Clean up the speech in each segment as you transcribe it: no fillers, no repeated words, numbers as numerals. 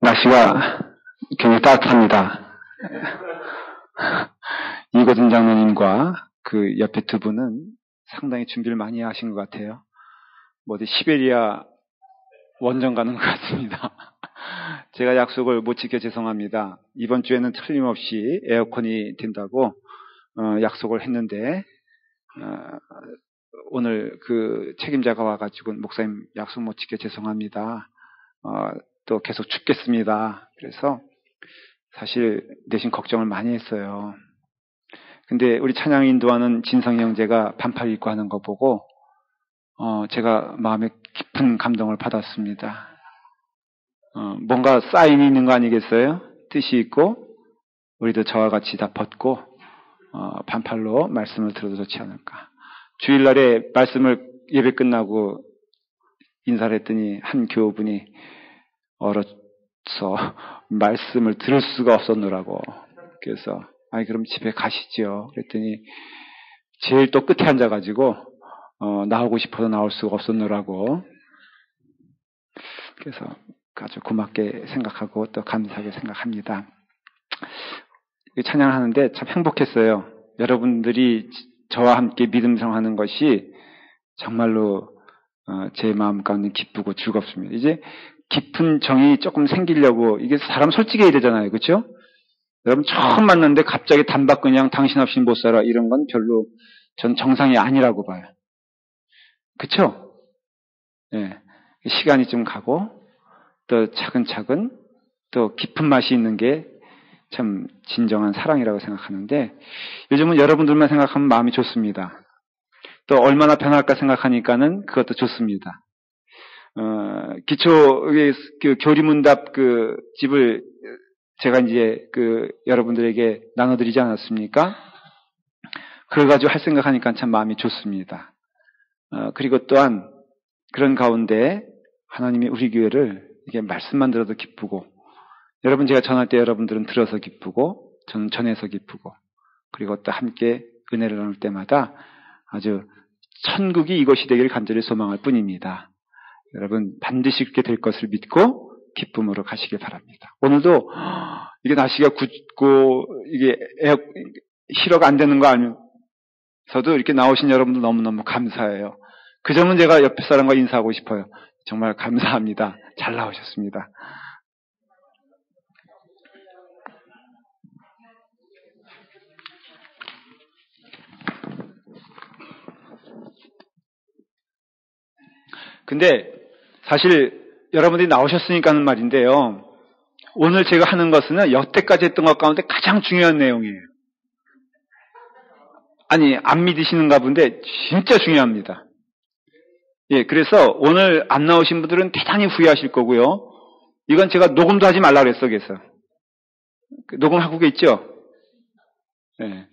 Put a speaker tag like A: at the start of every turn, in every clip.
A: 날씨가 굉장히 따뜻합니다. 이고든 장로님과 그 옆에 두 분은 상당히 준비를 많이 하신 것 같아요. 어디 시베리아 원정 가는 것 같습니다. 제가 약속을 못 지켜 죄송합니다. 이번 주에는 틀림없이 에어컨이 된다고 약속을 했는데 오늘 그 책임자가 와가지고 목사님 약속 못 지켜 죄송합니다. 또 계속 춥겠습니다. 그래서 사실 내심 걱정을 많이 했어요. 근데 우리 찬양 인도하는 진성이 형제가 반팔 입고 하는 거 보고 제가 마음에 깊은 감동을 받았습니다. 뭔가 사인이 있는 거 아니겠어요? 뜻이 있고 우리도 저와 같이 다 벗고 반팔로 말씀을 들어도 좋지 않을까. 주일날에 말씀을 예배 끝나고 인사를 했더니 한 교우분이 얼어서 말씀을 들을 수가 없었노라고. 그래서 그럼 집에 가시죠. 그랬더니 제일 또 끝에 앉아가지고 나오고 싶어서 나올 수가 없었노라고. 그래서 아주 고맙게 생각하고 또 감사하게 생각합니다. 찬양을 하는데 참 행복했어요. 여러분들이 저와 함께 믿음 생활하는 것이 정말로 제 마음 가운데 기쁘고 즐겁습니다. 이제 깊은 정이 조금 생기려고 이게 사람 솔직해야 되잖아요. 그렇죠? 여러분 처음 만났는데 갑자기 단박 그냥 당신 없이 못 살아 이런 건 별로 전 정상이 아니라고 봐요. 그렇죠? 네. 시간이 좀 가고 또 차근차근 또 깊은 맛이 있는 게 참 진정한 사랑이라고 생각하는데 요즘은 여러분들만 생각하면 마음이 좋습니다. 또 얼마나 변할까 생각하니까는 그것도 좋습니다. 기초 그 교리문답 그 집을 제가 이제 그 여러분들에게 나눠드리지 않았습니까? 그걸 가지고 할 생각하니까 참 마음이 좋습니다. 그리고 또한 그런 가운데 하나님이 우리 교회를 이게 말씀만 들어도 기쁘고 여러분 제가 전할 때 여러분들은 들어서 기쁘고 저는 전해서 기쁘고 그리고 또 함께 은혜를 나눌 때마다 아주 천국이 이것이 되기를 간절히 소망할 뿐입니다. 여러분 반드시 그렇게 될 것을 믿고 기쁨으로 가시길 바랍니다. 오늘도 이게 날씨가 굳고 이게 실어가 안 되는 거 아니면서도 이렇게 나오신 여러분들 너무너무 감사해요. 그 점은 제가 옆에 사람과 인사하고 싶어요. 정말 감사합니다. 잘 나오셨습니다. 근데 사실 여러분들이 나오셨으니까 하는 말인데요. 오늘 제가 하는 것은 여태까지 했던 것 가운데 가장 중요한 내용이에요. 아니 안 믿으시는가 본데 진짜 중요합니다. 예, 그래서 오늘 안 나오신 분들은 대단히 후회하실 거고요. 이건 제가 녹음도 하지 말라 그랬어, 그래서. 녹음하고 계시죠? 예.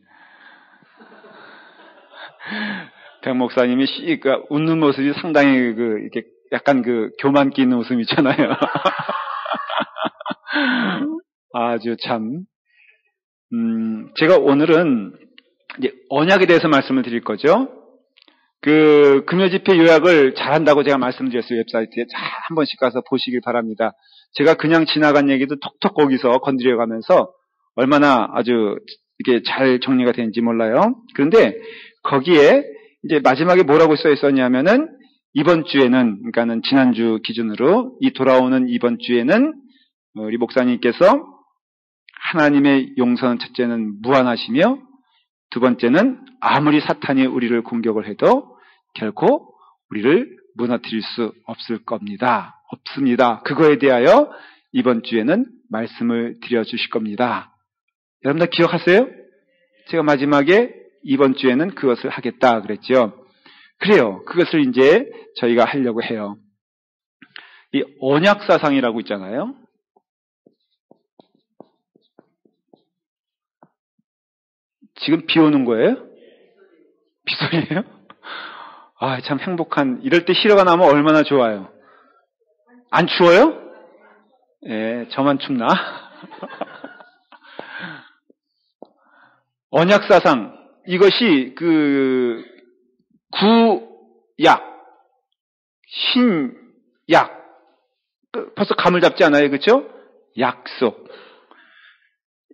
A: 백 목사님이 웃는 모습이 상당히 이렇게 약간 교만 끼는 웃음 있잖아요. 아주 참. 제가 오늘은 이제 언약에 대해서 말씀을 드릴 거죠. 금요 집회 요약을 잘한다고 제가 말씀드렸어요. 웹사이트에. 한 번씩 가서 보시길 바랍니다. 제가 그냥 지나간 얘기도 톡톡 거기서 건드려 가면서 얼마나 아주 이게 잘 정리가 되는지 몰라요. 그런데 거기에 이제 마지막에 뭐라고 써 있었냐면은 이번 주에는, 그러니까는 지난주 기준으로 이 돌아오는 이번 주에는 우리 목사님께서 하나님의 용서는 첫째는 무한하시며 두 번째는 아무리 사탄이 우리를 공격을 해도 결코 우리를 무너뜨릴 수 없을 겁니다. 없습니다. 그거에 대하여 이번 주에는 말씀을 드려주실 겁니다. 여러분 다 기억하세요? 제가 마지막에 이번 주에는 그것을 하겠다 그랬죠. 그래요. 그것을 이제 저희가 하려고 해요. 이 언약사상이라고 있잖아요. 지금 비 오는 거예요? 빗소리예요? 아, 참 행복한, 이럴 때 희러가 나면 얼마나 좋아요. 안 추워요? 예, 저만 춥나? 언약사상, 이것이 구약, 신약, 벌써 감을 잡지 않아요? 그렇죠? 약속.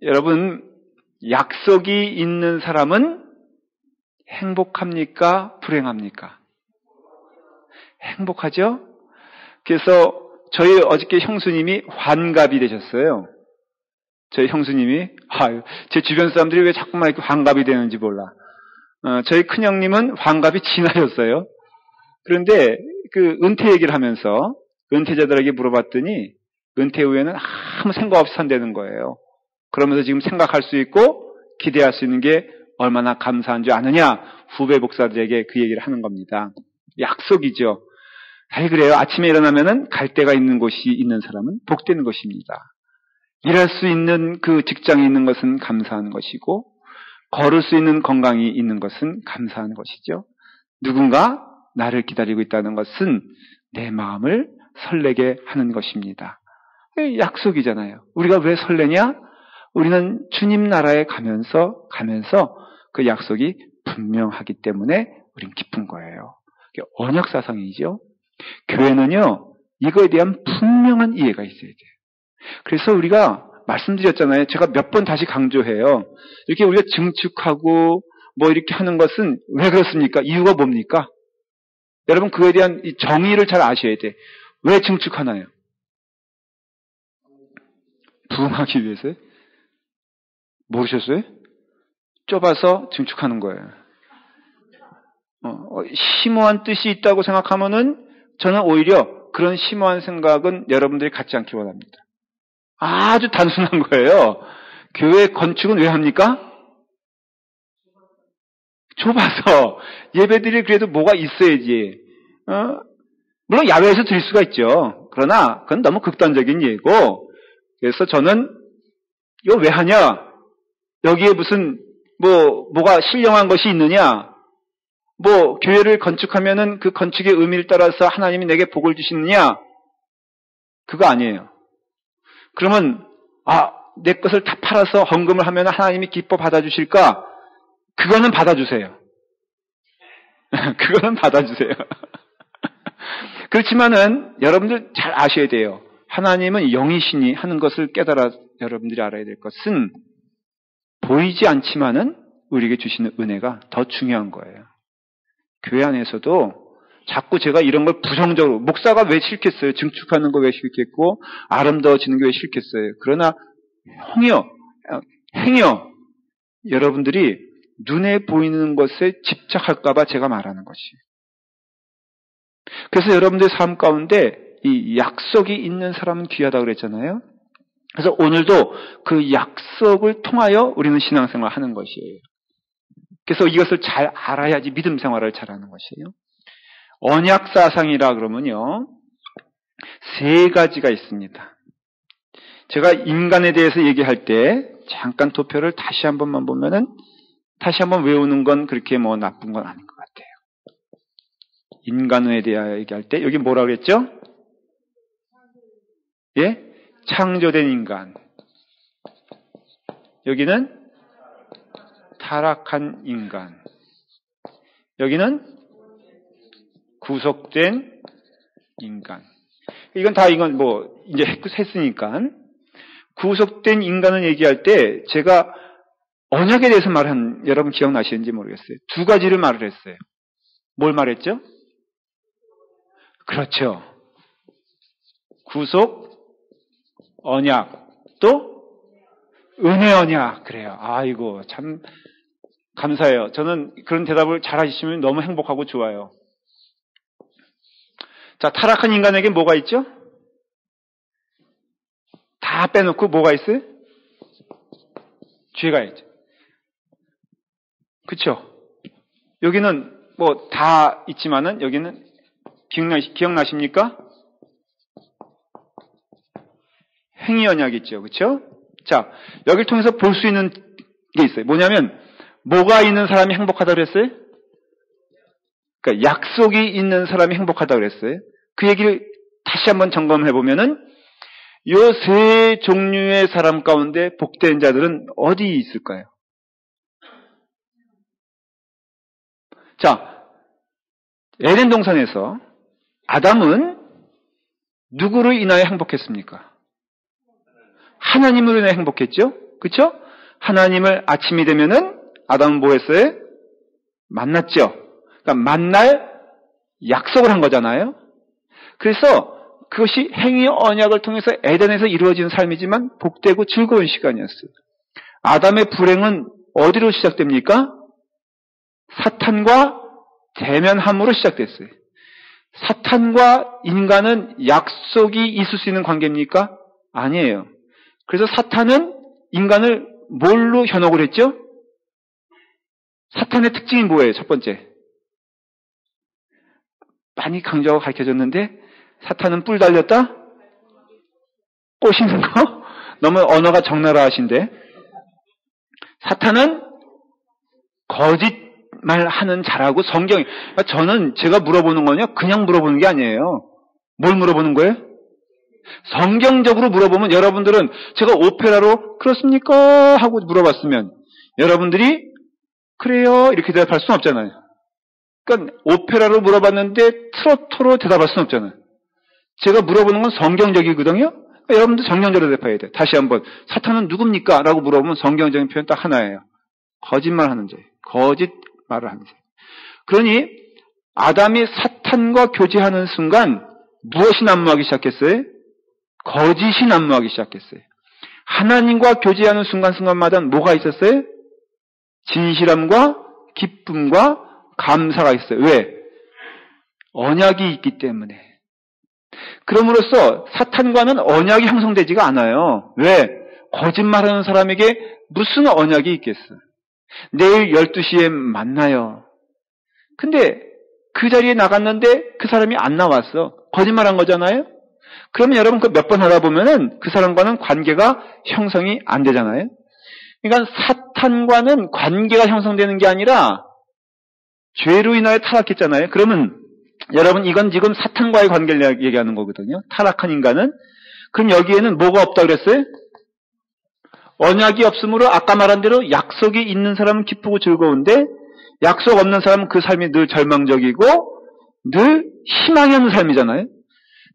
A: 여러분, 약속이 있는 사람은 행복합니까? 불행합니까? 행복하죠? 그래서 저희 어저께 형수님이 환갑이 되셨어요. 저희 형수님이, 제 주변 사람들이 왜 자꾸만 이렇게 환갑이 되는지 몰라. 저희 큰형님은 환갑이 지나셨어요. 그런데 그 은퇴 얘기를 하면서 은퇴자들에게 물어봤더니 은퇴 후에는 아무 생각 없이 산다는 거예요. 그러면서 지금 생각할 수 있고 기대할 수 있는 게 얼마나 감사한 줄 아느냐, 후배 목사들에게 그 얘기를 하는 겁니다. 약속이죠. 그래요. 아침에 일어나면은 갈 데가 있는 곳이 있는 사람은 복되는 것입니다. 일할 수 있는 그 직장이 있는 것은 감사한 것이고, 걸을 수 있는 건강이 있는 것은 감사한 것이죠. 누군가 나를 기다리고 있다는 것은 내 마음을 설레게 하는 것입니다. 약속이잖아요. 우리가 왜 설레냐? 우리는 주님 나라에 가면서 그 약속이 분명하기 때문에 우린 기쁜 거예요. 언약사상이죠. 교회는요, 이거에 대한 분명한 이해가 있어야 돼요. 그래서 우리가 말씀드렸잖아요. 제가 몇 번 다시 강조해요. 이렇게 우리가 증축하고 뭐 이렇게 하는 것은 왜 그렇습니까? 이유가 뭡니까? 여러분 그거에 대한 이 정의를 잘 아셔야 돼. 왜 증축하나요? 부흥하기 위해서요? 모르셨어요? 좁아서 증축하는 거예요. 심오한 뜻이 있다고 생각하면은 저는 오히려 그런 심오한 생각은 여러분들이 갖지 않기 원합니다. 아주 단순한 거예요. 교회 건축은 왜 합니까? 좁아서 예배드릴 그래도 뭐가 있어야지. 물론 야외에서 드릴 수가 있죠. 그러나 그건 너무 극단적인 예고. 그래서 저는 이거 왜 하냐? 여기에 무슨 뭐가 신령한 것이 있느냐? 교회를 건축하면은 그 건축의 의미를 따라서 하나님이 내게 복을 주시느냐? 그거 아니에요. 그러면 내 것을 다 팔아서 헌금을 하면 하나님이 기뻐 받아주실까? 그거는 받아주세요. 그거는 받아주세요. 그렇지만은 여러분들 잘 아셔야 돼요. 하나님은 영이시니 하는 것을 깨달아 여러분들이 알아야 될 것은 보이지 않지만은 우리에게 주시는 은혜가 더 중요한 거예요. 교회 안에서도 자꾸 제가 이런 걸 부정적으로, 목사가 왜 싫겠어요? 증축하는 거 왜 싫겠고, 아름다워지는 게 왜 싫겠어요? 그러나, 행여, 여러분들이 눈에 보이는 것에 집착할까봐 제가 말하는 것이. 그래서 여러분들의 삶 가운데 이 약속이 있는 사람은 귀하다고 그랬잖아요. 그래서 오늘도 그 약속을 통하여 우리는 신앙생활을 하는 것이에요. 그래서 이것을 잘 알아야지 믿음 생활을 잘하는 것이에요. 언약사상이라 그러면요, 3가지가 있습니다. 제가 인간에 대해서 얘기할 때 잠깐 도표를 다시 한 번만 보면은 다시 한번 외우는 건 그렇게 나쁜 건 아닌 것 같아요. 인간에 대하여 얘기할 때 여기 뭐라 그랬죠? 예? 창조된 인간. 여기는 타락한 인간. 여기는 구속된 인간. 이건 이제 했으니까. 구속된 인간을 얘기할 때 제가 언약에 대해서 말한, 여러분 기억나시는지 모르겠어요. 2가지를 말을 했어요. 뭘 말했죠? 그렇죠. 구속, 언약, 또 은혜 언약. 그래요. 아이고, 참 감사해요. 저는 그런 대답을 잘 하시면 너무 행복하고 좋아요. 자, 타락한 인간에게 뭐가 있죠? 다 빼놓고 뭐가 있어요? 죄가 있죠. 그쵸? 여기는 다 있지만은 여기는 기억나십니까? 행위 언약이 있죠. 그쵸? 자, 여기를 통해서 볼 수 있는 게 있어요. 뭐냐면, 뭐가 있는 사람이 행복하다고 그랬어요? 그러니까 약속이 있는 사람이 행복하다고 그랬어요. 그 얘기를 다시 한번 점검해 보면은 이 3 종류의 사람 가운데 복된 자들은 어디 있을까요? 자, 에덴 동산에서 아담은 누구로 인하여 행복했습니까? 하나님으로 인하여 행복했죠? 그쵸? 하나님을 아침이 되면은 아담은 뭐 했어요? 만났죠? 그러니까 만날 약속을 한 거잖아요? 그래서 그것이 행위 언약을 통해서 에덴에서 이루어지는 삶이지만 복되고 즐거운 시간이었어요. 아담의 불행은 어디로 시작됩니까? 사탄과 대면함으로 시작됐어요. 사탄과 인간은 약속이 있을 수 있는 관계입니까? 아니에요. 그래서 사탄은 인간을 뭘로 현혹을 했죠? 사탄의 특징이 뭐예요? 첫 번째. 많이 강조하고 가르쳐줬는데 사탄은 뿔 달렸다? 꼬시는 거? 너무 언어가 적나라하신데. 사탄은 거짓말하는 자라고 성경이. 저는 제가 물어보는 거냐? 그냥 물어보는 게 아니에요. 뭘 물어보는 거예요? 성경적으로 물어보면 여러분들은 제가 오페라로 그렇습니까? 하고 물어봤으면 여러분들이 그래요 이렇게 대답할 수는 없잖아요. 그러니까 오페라로 물어봤는데 트로트로 대답할 수는 없잖아요. 제가 물어보는 건 성경적이거든요. 그러니까 여러분들 성경적으로 대답해야 돼요. 다시 한번 사탄은 누굽니까? 라고 물어보면 성경적인 표현 딱 하나예요. 거짓말하는 자예요. 거짓말을 하는 자예요. 그러니 아담이 사탄과 교제하는 순간 무엇이 난무하기 시작했어요? 거짓이 난무하기 시작했어요. 하나님과 교제하는 순간순간마다 뭐가 있었어요? 진실함과 기쁨과 감사가 있어요. 왜? 언약이 있기 때문에. 그럼으로써 사탄과는 언약이 형성되지가 않아요. 왜? 거짓말하는 사람에게 무슨 언약이 있겠어요? 내일 12시에 만나요. 근데 그 자리에 나갔는데 그 사람이 안 나왔어. 거짓말한 거잖아요? 그러면 여러분 그 몇 번 하다 보면은 그 사람과는 관계가 형성이 안 되잖아요? 그러니까 사탄과는 관계가 형성되는 게 아니라 죄로 인하여 타락했잖아요? 그러면 여러분 이건 지금 사탄과의 관계를 얘기하는 거거든요. 타락한 인간은. 그럼 여기에는 뭐가 없다 그랬어요? 언약이 없으므로 아까 말한 대로 약속이 있는 사람은 기쁘고 즐거운데 약속 없는 사람은 그 삶이 늘 절망적이고 늘 희망이 없는 삶이잖아요.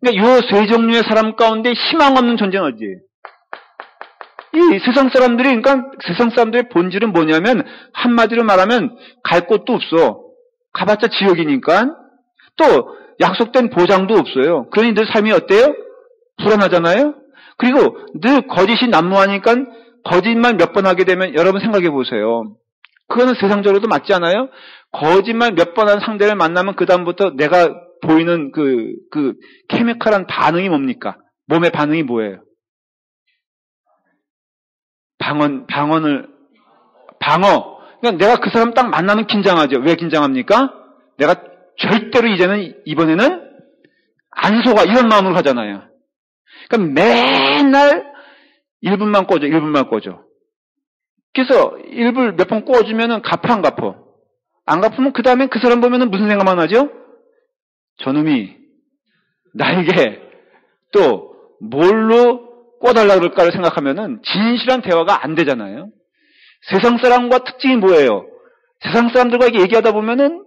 A: 그러니까 이 세 종류의 사람 가운데 희망 없는 존재는 어디예요? 이 세상 사람들이, 그러니까 세상 사람들의 본질은 뭐냐면 한마디로 말하면 갈 곳도 없어. 가봤자 지옥이니까. 또 약속된 보장도 없어요. 그러니 늘 삶이 어때요? 불안하잖아요. 그리고 늘 거짓이 난무하니까 거짓말 몇 번 하게 되면 여러분 생각해 보세요. 그거는 세상적으로도 맞지 않아요? 거짓말 몇 번 한 상대를 만나면 그 다음부터 내가 보이는 그 케미컬한 반응이 뭡니까? 몸의 반응이 뭐예요? 방어. 그러니까 내가 그 사람 딱 만나면 긴장하죠. 왜 긴장합니까? 내가 절대로 이번에는 안 속아. 이런 마음으로 하잖아요. 그러니까 맨날 1분만 꽂아. 그래서 1분 몇 번 꽂으면은 갚아, 안 갚어? 안 갚으면 그 다음에 그 사람 보면은 무슨 생각만 하죠? 저놈이 나에게 또 뭘로 꿔달라 그럴까를 생각하면은 진실한 대화가 안 되잖아요. 세상 사람과 특징이 뭐예요? 세상 사람들과 얘기하다 보면은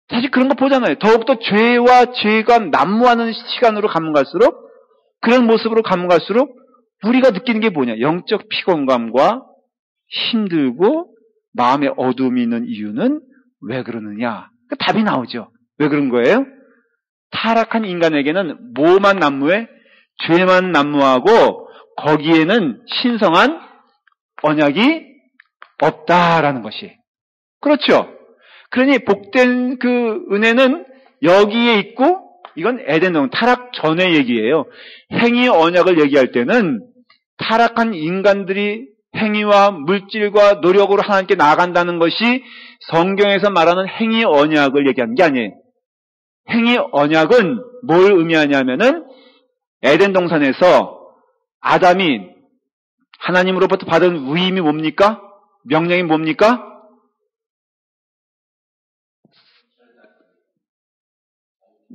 A: 사실 그런 거 보잖아요. 더욱더 죄와 죄가 난무하는 시간으로 가면 갈수록 그런 모습으로 가면 갈수록 우리가 느끼는 게 뭐냐? 영적 피곤감과 힘들고 마음에 어두움이 있는 이유는 왜 그러느냐? 그 답이 나오죠. 왜 그런 거예요? 타락한 인간에게는 뭐만 난무해? 죄만 난무하고 거기에는 신성한 언약이 없다라는 것이. 그렇죠? 그러니 복된 그 은혜는 여기에 있고 이건 에덴동 타락 전의 얘기예요. 행위 언약을 얘기할 때는 타락한 인간들이 행위와 물질과 노력으로 하나님께 나아간다는 것이 성경에서 말하는 행위 언약을 얘기하는 게 아니에요. 행위 언약은 뭘 의미하냐면은 에덴 동산에서 아담이 하나님으로부터 받은 위임이 뭡니까? 명령이 뭡니까?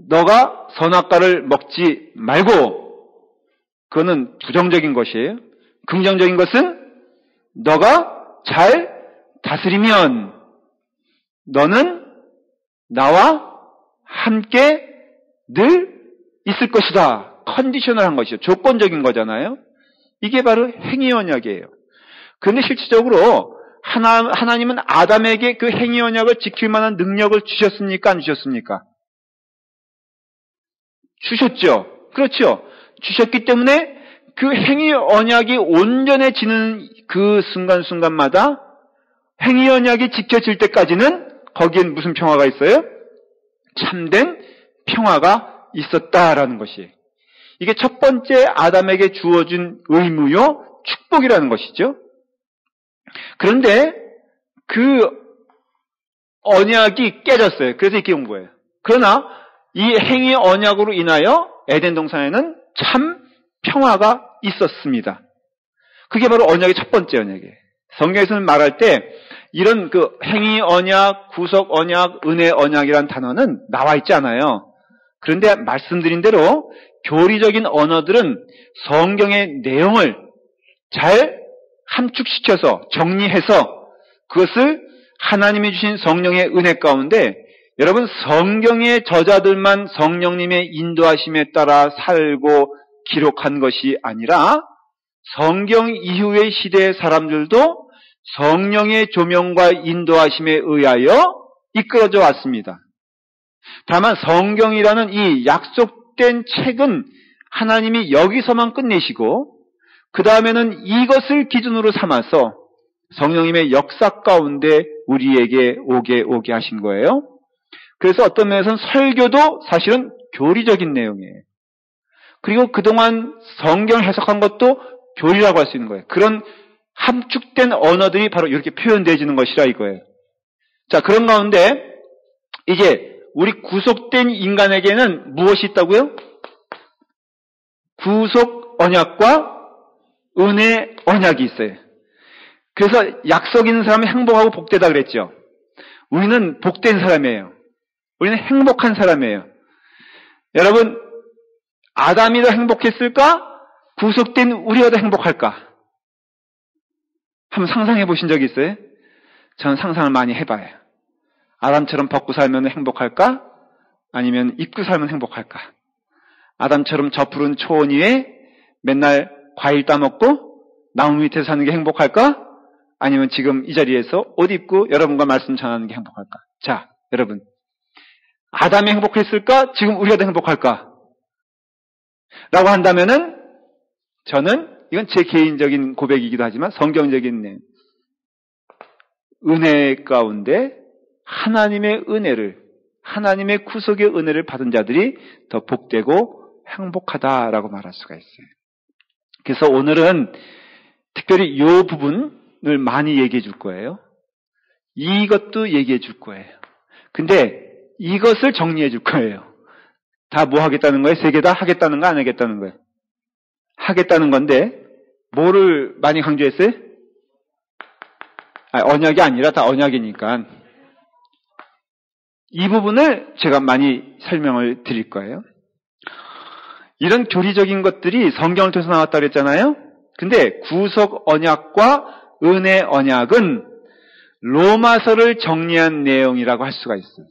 A: 너가 선악과를 먹지 말고, 그거는 부정적인 것이에요. 긍정적인 것은 너가 잘 다스리면 너는 나와 함께 늘 있을 것이다. 컨디셔널한 것이죠. 조건적인 거잖아요. 이게 바로 행위 언약이에요. 그런데 실질적으로 하나님은 아담에게 그 행위 언약을 지킬 만한 능력을 주셨습니까? 안 주셨습니까? 주셨죠. 그렇죠. 주셨기 때문에 그 행위 언약이 온전해지는 그 순간순간마다 행위 언약이 지켜질 때까지는 거기엔 무슨 평화가 있어요? 참된 평화가 있었다라는 것이. 이게 첫 번째 아담에게 주어진 의무요, 축복이라는 것이죠. 그런데 그 언약이 깨졌어요. 그래서 이렇게 온 거예요. 그러나 이 행위 언약으로 인하여 에덴 동산에는 참 평화가 있었습니다. 그게 바로 언약의 첫 번째 언약이에요. 성경에서는 말할 때 이런 그 행위 언약, 구속 언약, 은혜 언약이라는 단어는 나와 있지 않아요. 그런데 말씀드린 대로 교리적인 언어들은 성경의 내용을 잘 함축시켜서 정리해서 그것을 하나님이 주신 성령의 은혜 가운데 여러분 성경의 저자들만 성령님의 인도하심에 따라 살고 기록한 것이 아니라 성경 이후의 시대의 사람들도 성령의 조명과 인도하심에 의하여 이끌어져 왔습니다. 다만 성경이라는 이 약속된 책은 하나님이 여기서만 끝내시고 그 다음에는 이것을 기준으로 삼아서 성령님의 역사 가운데 우리에게 오게 하신 거예요. 그래서 어떤 면에서는 설교도 사실은 교리적인 내용이에요. 그리고 그동안 성경을 해석한 것도 교리라고 할 수 있는 거예요. 그런 함축된 언어들이 바로 이렇게 표현되어지는 것이라 이거예요. 자, 그런 가운데 이제 우리 구속된 인간에게는 무엇이 있다고요? 구속 언약과 은혜 언약이 있어요. 그래서 약속 있는 사람은 행복하고 복되다 그랬죠. 우리는 복된 사람이에요. 우리는 행복한 사람이에요. 여러분, 아담이 더 행복했을까? 구속된 우리가 더 행복할까? 한번 상상해 보신 적이 있어요? 저는 상상을 많이 해봐요. 아담처럼 벗고 살면 행복할까? 아니면 입고 살면 행복할까? 아담처럼 저 푸른 초원 위에 맨날 과일 따먹고 나무 밑에서 사는 게 행복할까? 아니면 지금 이 자리에서 옷 입고 여러분과 말씀 전하는 게 행복할까? 자, 여러분. 아담이 행복했을까? 지금 우리가 더 행복할까? 라고 한다면은 저는 이건 제 개인적인 고백이기도 하지만 성경적인 은혜 가운데 하나님의 은혜를, 하나님의 구속의 은혜를 받은 자들이 더 복되고 행복하다라고 말할 수가 있어요. 그래서 오늘은 특별히 이 부분을 많이 얘기해 줄 거예요. 이것도 얘기해 줄 거예요. 근데 이것을 정리해 줄 거예요. 다 뭐 하겠다는 거예요? 세 개 다 하겠다는 거, 안 하겠다는 거예요? 하겠다는 건데 뭐를 많이 강조했어요? 언약이 아니라 다 언약이니까 이 부분을 제가 많이 설명을 드릴 거예요. 이런 교리적인 것들이 성경을 통해서 나왔다고 그랬잖아요. 근데 구속 언약과 은혜 언약은 로마서를 정리한 내용이라고 할 수가 있어요.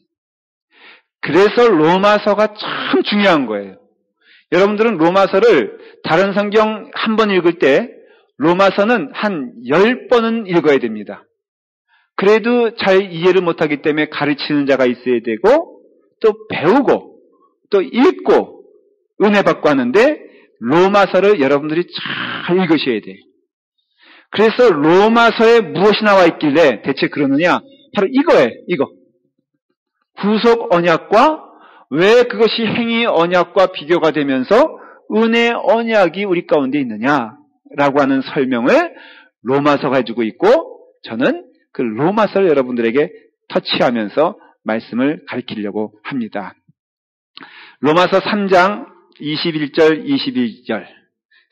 A: 그래서 로마서가 참 중요한 거예요. 여러분들은 로마서를 다른 성경 한 번 읽을 때 로마서는 한 10번은 읽어야 됩니다. 그래도 잘 이해를 못하기 때문에 가르치는 자가 있어야 되고 또 배우고 또 읽고 은혜 받고 하는데 로마서를 여러분들이 잘 읽으셔야 돼요. 그래서 로마서에 무엇이 나와 있길래 대체 그러느냐? 바로 이거예요. 이거. 구속 언약과 왜 그것이 행위 언약과 비교가 되면서 은혜 언약이 우리 가운데 있느냐라고 하는 설명을 로마서가 해주고 있고 저는 그 로마서를 여러분들에게 터치하면서 말씀을 가르치려고 합니다. 로마서 3장 21절, 22절.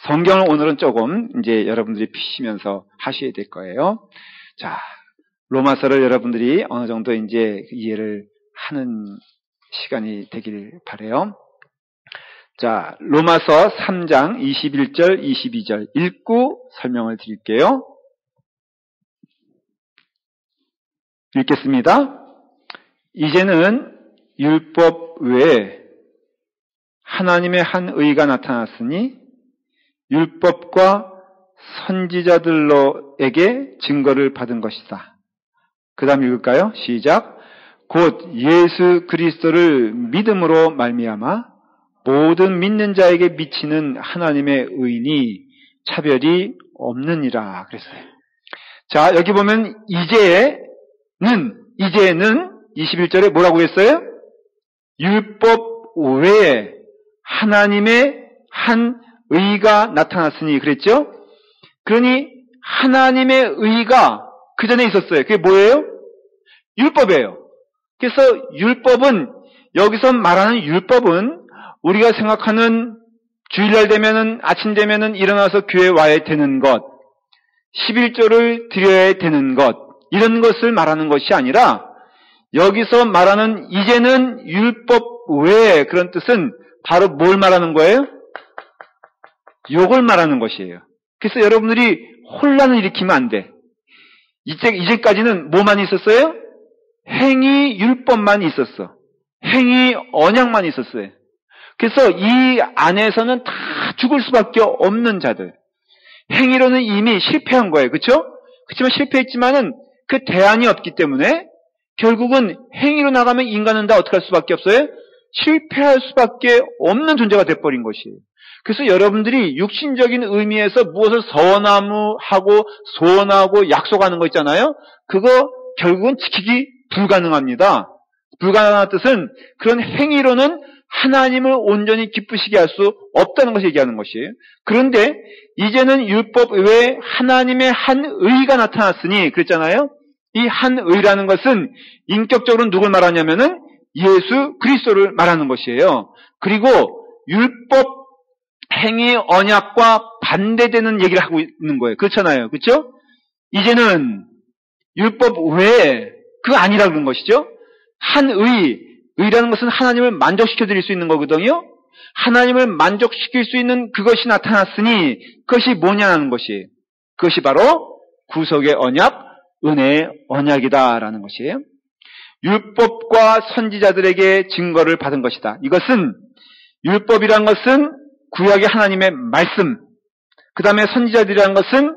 A: 성경을 오늘은 조금 이제 여러분들이 피시면서 하셔야 될 거예요. 자, 로마서를 여러분들이 어느 정도 이제 이해를 하는 시간이 되길 바라요. 자, 로마서 3장 21절, 22절 읽고 설명을 드릴게요. 읽겠습니다. 이제는 율법 외에 하나님의 한 의가 나타났으니 율법과 선지자들로에게 증거를 받은 것이다. 그 다음 읽을까요? 시작. 곧 예수 그리스도를 믿음으로 말미암아 모든 믿는 자에게 미치는 하나님의 의니 차별이 없느니라 그랬어요. 자, 여기 보면 이제는 21절에 뭐라고 했어요? 율법 외에 하나님의 한 의가 나타났으니 그랬죠? 그러니 하나님의 의가 그 전에 있었어요. 그게 뭐예요? 율법이에요. 그래서 율법은, 여기서 말하는 율법은 우리가 생각하는 주일날 되면은, 아침 되면은 일어나서 교회에 와야 되는 것, 11조를 드려야 되는 것, 이런 것을 말하는 것이 아니라, 여기서 말하는 이제는 율법 외에 그런 뜻은 바로 뭘 말하는 거예요? 요걸 말하는 것이에요. 그래서 여러분들이 혼란을 일으키면 안 돼. 이제까지는 뭐만 있었어요? 행위 율법만 있었어. 행위 언약만 있었어요. 그래서 이 안에서는 다 죽을 수밖에 없는 자들. 행위로는 이미 실패한 거예요. 그렇죠? 그렇지만 실패했지만은 그 대안이 없기 때문에 결국은 행위로 나가면 인간은 다 어떻게 할 수밖에 없어요? 실패할 수밖에 없는 존재가 돼버린 것이에요. 그래서 여러분들이 육신적인 의미에서 무엇을 서원하고 소원하고 약속하는 거 있잖아요. 그거 결국은 지키기 불가능합니다. 불가능한 뜻은 그런 행위로는 하나님을 온전히 기쁘시게 할 수 없다는 것을 얘기하는 것이에요. 그런데 이제는 율법 외에 하나님의 한 의가 나타났으니 그랬잖아요. 이 한 의라는 것은 인격적으로 누굴 말하냐면은 예수 그리스도를 말하는 것이에요. 그리고 율법 행위 언약과 반대되는 얘기를 하고 있는 거예요. 그렇잖아요. 그렇죠? 이제는 율법 외에 그거 아니라 그런 것이죠. 한 의라는 것은 하나님을 만족시켜 드릴 수 있는 거거든요. 하나님을 만족시킬 수 있는 그것이 나타났으니 그것이 뭐냐는 것이, 그것이 바로 구속의 언약, 은혜의 언약이다라는 것이에요. 율법과 선지자들에게 증거를 받은 것이다. 이것은 율법이란 것은 구약의 하나님의 말씀, 그 다음에 선지자들이란 것은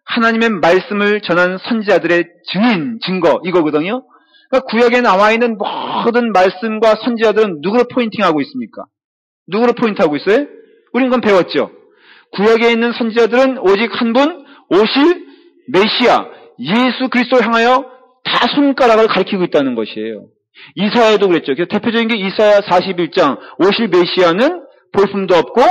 A: 하나님의 말씀을 전한 선지자들의 증인, 증거 이거거든요. 그러니까 구약에 나와 있는 모든 말씀과 선지자들은 누구를 포인팅하고 있습니까? 누구를 포인트하고 있어요? 우린 그건 배웠죠. 구약에 있는 선지자들은 오직 한 분, 오실 메시아, 예수 그리스도를 향하여 다 손가락을 가리키고 있다는 것이에요. 이사야도 그랬죠. 그래서 대표적인 게 이사야 41장, 오실 메시아는 볼품도 없고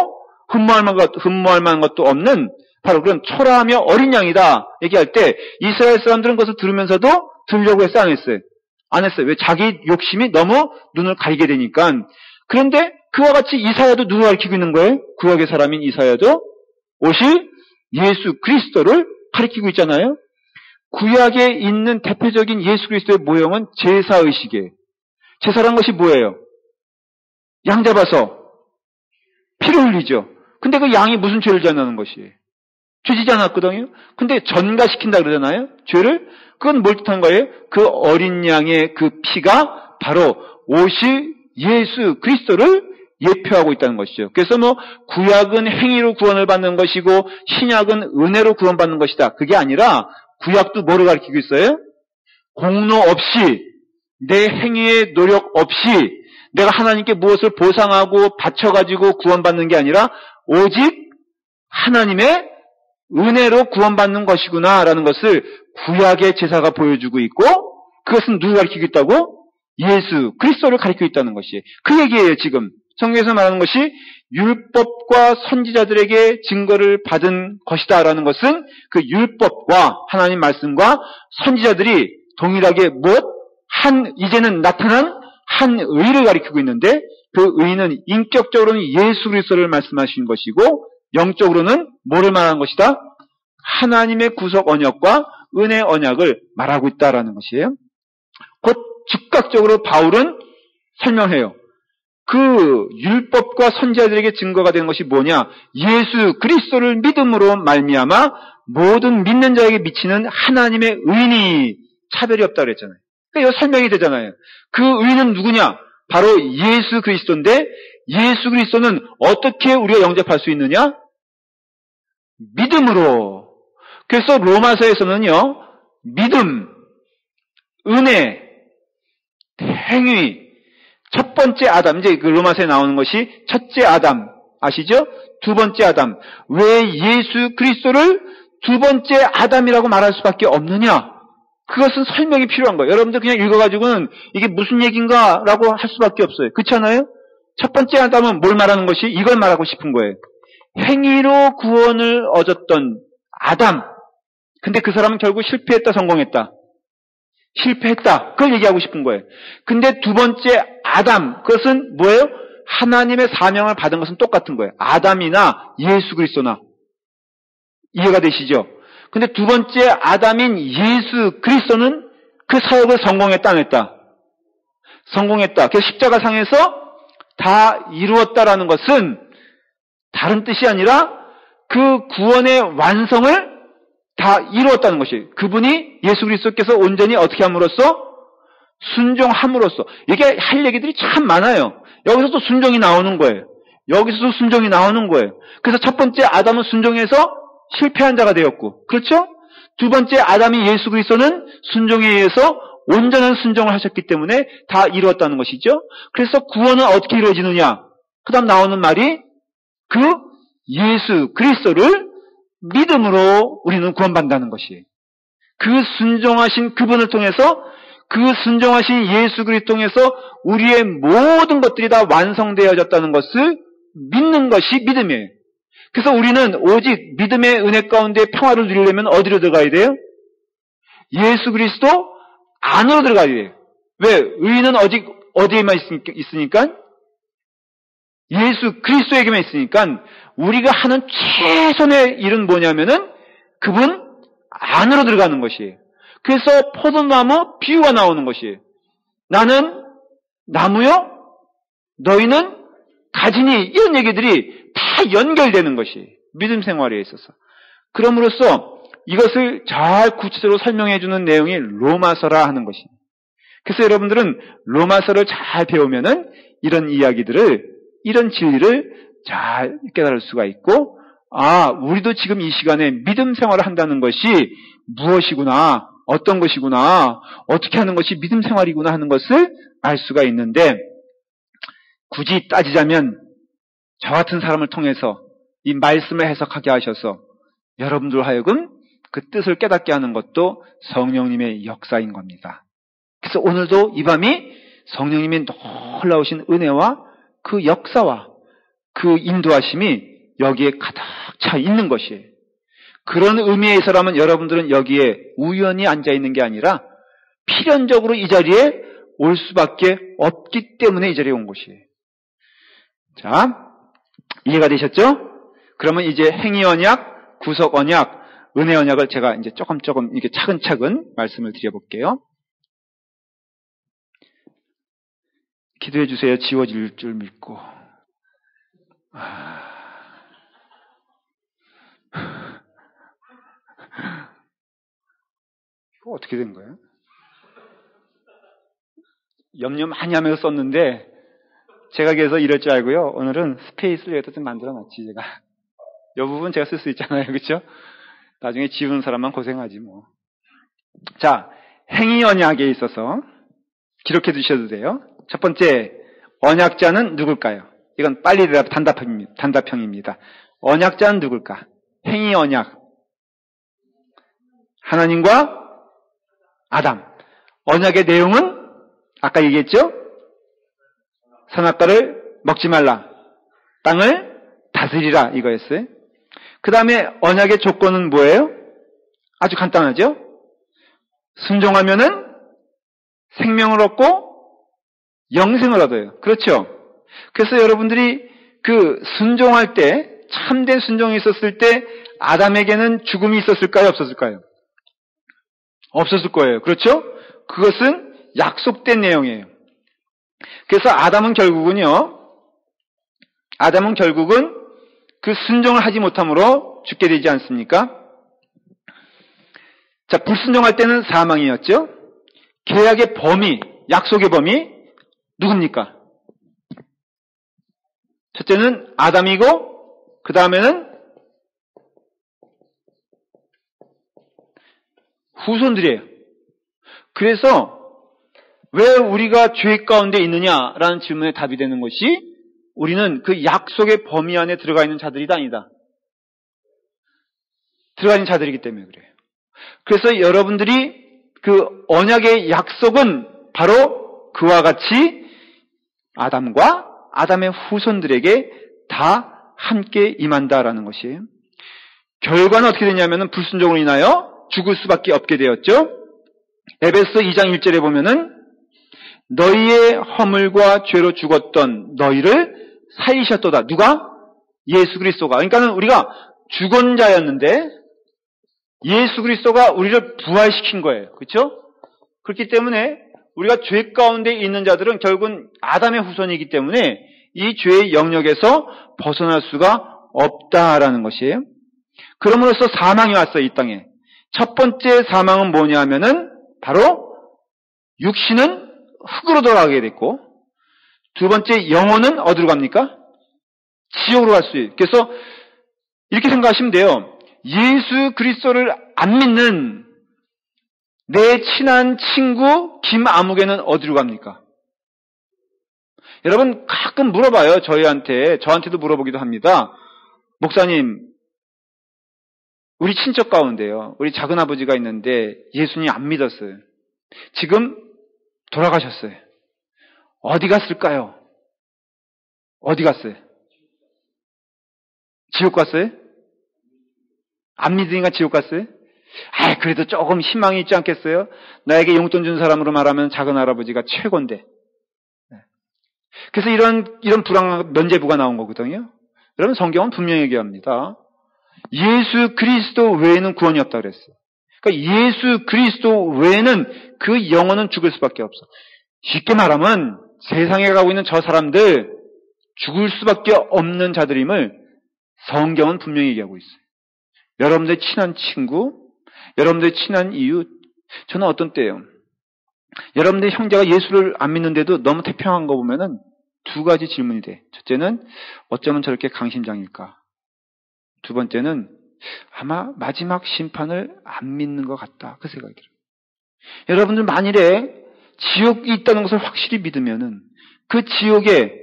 A: 흠모할 만한 것도 없는 바로 그런 초라하며 어린 양이다 얘기할 때 이스라엘 사람들은 그것을 들으면서도 들으려고 했어요? 안 했어요? 안 했어요. 왜? 자기 욕심이 너무 눈을 가리게 되니까. 그런데 그와 같이 이사야도 누구 가리키고 있는 거예요? 구약의 사람인 이사야도 오실 예수 그리스도를 가리키고 있잖아요. 구약에 있는 대표적인 예수 그리스도의 모형은 제사의식이에요. 제사란 것이 뭐예요? 양 잡아서 피를 흘리죠. 근데 그 양이 무슨 죄를 지었다는 것이에요? 죄지지 않았거든요. 근데 전가시킨다 그러잖아요. 죄를. 그건 뭘 뜻한 거예요? 그 어린 양의 그 피가 바로 오실 예수 그리스도를 예표하고 있다는 것이죠. 그래서 구약은 행위로 구원을 받는 것이고 신약은 은혜로 구원받는 것이다. 그게 아니라 구약도 뭐를 가르치고 있어요? 공로 없이, 내 행위의 노력 없이 내가 하나님께 무엇을 보상하고 바쳐가지고 구원받는 게 아니라 오직 하나님의 은혜로 구원받는 것이구나라는 것을 구약의 제사가 보여주고 있고, 그것은 누구 가르치고 있다고? 예수 그리스도를 가르치고 있다는 것이에요. 그 얘기예요. 지금 성경에서 말하는 것이 율법과 선지자들에게 증거를 받은 것이다라는 것은 그 율법과 하나님 말씀과 선지자들이 동일하게 이제는 나타난 한 의를 가리키고 있는데, 그 의는 인격적으로는 예수 그리스도를 말씀하신 것이고 영적으로는 뭐를 말하는 것이다? 하나님의 구속 언약과 은혜 언약을 말하고 있다라는 것이에요. 곧 즉각적으로 바울은 설명해요. 그 율법과 선지자들에게 증거가 되는 것이 뭐냐? 예수 그리스도를 믿음으로 말미암아 모든 믿는 자에게 미치는 하나님의 의인이 차별이 없다고 그랬잖아요. 그러니까 이거 설명이 되잖아요. 그 의인은 누구냐? 바로 예수 그리스도인데, 예수 그리스도는 어떻게 우리가 영접할 수 있느냐? 믿음으로. 그래서 로마서에서는요, 믿음, 은혜, 행위, 첫 번째 아담, 이제 그 로마서에 나오는 것이 첫째 아담, 아시죠? 두 번째 아담. 왜 예수 그리스도를 두 번째 아담이라고 말할 수밖에 없느냐? 그것은 설명이 필요한 거예요. 여러분들 그냥 읽어가지고는 이게 무슨 얘기인가? 라고 할 수밖에 없어요. 그렇지 않아요? 첫 번째 아담은 뭘 말하는 것이? 이걸 말하고 싶은 거예요. 행위로 구원을 얻었던 아담. 근데 그 사람은 결국 실패했다, 성공했다? 실패했다. 그걸 얘기하고 싶은 거예요. 근데 두 번째 아담, 그것은 뭐예요? 하나님의 사명을 받은 것은 똑같은 거예요. 아담이나 예수 그리스도나. 이해가 되시죠? 근데 두 번째 아담인 예수 그리스도는 그 사역을 성공했다, 안 했다? 성공했다. 그래서 십자가상에서 다 이루었다라는 것은 다른 뜻이 아니라 그 구원의 완성을 다 이루었다는 것이, 그분이 예수 그리스도께서 온전히 어떻게 함으로써? 순종함으로써. 이게 할 얘기들이 참 많아요. 여기서 또 순종이 나오는 거예요. 여기서도 순종이 나오는 거예요. 그래서 첫 번째 아담은 순종해서 실패한 자가 되었고, 그렇죠? 두 번째 아담이 예수 그리스도는 순종에 의해서 온전한 순종을 하셨기 때문에 다 이루었다는 것이죠. 그래서 구원은 어떻게 이루어지느냐? 그 다음 나오는 말이 그 예수 그리스도를 믿음으로 우리는 구원받는다는 것이에요. 그 순종하신 그분을 통해서, 그 순종하신 예수 그리스도 통해서 우리의 모든 것들이 다 완성되어졌다는 것을 믿는 것이 믿음이에요. 그래서 우리는 오직 믿음의 은혜 가운데 평화를 누리려면 어디로 들어가야 돼요? 예수 그리스도 안으로 들어가야 돼요. 왜? 의인은 오직 어디에만 있으니까? 예수 그리스도에게만 있으니까 우리가 하는 최선의 일은 뭐냐면은 그분 안으로 들어가는 것이에요. 그래서 포도나무 비유가 나오는 것이에요. 나는 나무요, 너희는 가지니, 이런 얘기들이 다 연결되는 것이 믿음 생활에 있어서. 그럼으로써 이것을 잘 구체적으로 설명해 주는 내용이 로마서라 하는 것입니다. 그래서 여러분들은 로마서를 잘 배우면은 이런 이야기들을, 이런 진리를 잘 깨달을 수가 있고, 아, 우리도 지금 이 시간에 믿음 생활을 한다는 것이 무엇이구나, 어떤 것이구나, 어떻게 하는 것이 믿음 생활이구나 하는 것을 알 수가 있는데, 굳이 따지자면 저 같은 사람을 통해서 이 말씀을 해석하게 하셔서 여러분들 하여금 그 뜻을 깨닫게 하는 것도 성령님의 역사인 겁니다. 그래서 오늘도 이 밤이 성령님의 놀라우신 은혜와 그 역사와 그 인도하심이 여기에 가득 차 있는 것이에요. 그런 의미에서라면 여러분들은 여기에 우연히 앉아있는 게 아니라 필연적으로 이 자리에 올 수밖에 없기 때문에 이 자리에 온 것이에요. 자, 이해가 되셨죠? 그러면 이제 행위 언약, 구속 언약, 은혜 언약을 제가 이제 조금 이렇게 차근차근 말씀을 드려볼게요. 기도해 주세요. 지워질 줄 믿고. 이거 어떻게 된 거예요? 염려 많이 하면서 썼는데 제가 그래서 이럴 줄 알고요. 오늘은 스페이스를 여기다 좀 만들어 놨지, 제가. 이 부분 제가 쓸 수 있잖아요. 그렇죠? 나중에 지우는 사람만 고생하지 뭐. 자, 행위 언약에 있어서 기록해 두셔도 돼요. 첫 번째, 언약자는 누굴까요? 이건 빨리 대답 단답형입니다. 언약자는 누굴까? 행위 언약. 하나님과 아담. 언약의 내용은 아까 얘기했죠? 선악과를 먹지 말라. 땅을 다스리라. 이거였어요. 그 다음에 언약의 조건은 뭐예요? 아주 간단하죠? 순종하면은 생명을 얻고 영생을 얻어요. 그렇죠? 그래서 여러분들이 그 순종할 때, 참된 순종이 있었을 때 아담에게는 죽음이 있었을까요? 없었을까요? 없었을 거예요. 그렇죠? 그것은 약속된 내용이에요. 그래서 아담은 결국은 그 순종을 하지 못함으로 죽게 되지 않습니까? 자, 불순종할 때는 사망이었죠? 계약의 범위, 약속의 범위, 누굽니까? 첫째는 아담이고 그 다음에는 후손들이에요. 그래서 왜 우리가 죄 가운데 있느냐라는 질문에 답이 되는 것이 우리는 그 약속의 범위 안에 들어가 있는 자들이다 아니다. 들어가 있는 자들이기 때문에 그래요. 그래서 여러분들이 그 언약의 약속은 바로 그와 같이 아담과 아담의 후손들에게 다 함께 임한다라는 것이에요. 결과는 어떻게 되냐면은 불순종으로 인하여 죽을 수밖에 없게 되었죠. 에베소 2장 1절에 보면은 너희의 허물과 죄로 죽었던 너희를 살리셨도다. 누가? 예수 그리스도가. 그러니까는 우리가 죽은 자였는데 예수 그리스도가 우리를 부활시킨 거예요. 그렇죠? 그렇기 때문에 우리가 죄 가운데 있는 자들은 결국은 아담의 후손이기 때문에 이 죄의 영역에서 벗어날 수가 없다라는 것이에요. 그럼으로써 사망이 왔어요, 이 땅에. 첫 번째 사망은 뭐냐 하면은 바로 육신은 흙으로 돌아가게 됐고, 두 번째 영혼은 어디로 갑니까? 지옥으로 갈 수 있어요. 그래서 이렇게 생각하시면 돼요. 예수 그리스도를 안 믿는 내 친한 친구 김아무개는 어디로 갑니까? 여러분 가끔 물어봐요. 저한테도 물어보기도 합니다. 목사님, 우리 친척 가운데요. 우리 작은아버지가 있는데 예수님 안 믿었어요. 지금 돌아가셨어요. 어디 갔을까요? 어디 갔어요? 지옥 갔어요? 안 믿으니까 지옥 갔어요? 그래도 조금 희망이 있지 않겠어요? 나에게 용돈 준 사람으로 말하면 작은할아버지가 최고인데. 그래서 이런 불황 면죄부가 나온 거거든요. 여러분 성경은 분명히 얘기합니다. 예수 그리스도 외에는 구원이 없다 그랬어요. 그러니까 예수 그리스도 외에는 그 영혼은 죽을 수밖에 없어. 쉽게 말하면 세상에 가고 있는 저 사람들 죽을 수밖에 없는 자들임을 성경은 분명히 얘기하고 있어요. 여러분들의 친한 친구, 여러분들의 친한 이웃, 저는 어떤 때예요. 여러분들의 형제가 예수를 안 믿는데도 너무 태평한 거 보면은 두 가지 질문이 돼. 첫째는 어쩌면 저렇게 강심장일까? 두 번째는 아마 마지막 심판을 안 믿는 것 같다. 그 생각이 들어요. 여러분들 만일에 지옥이 있다는 것을 확실히 믿으면은 그 지옥에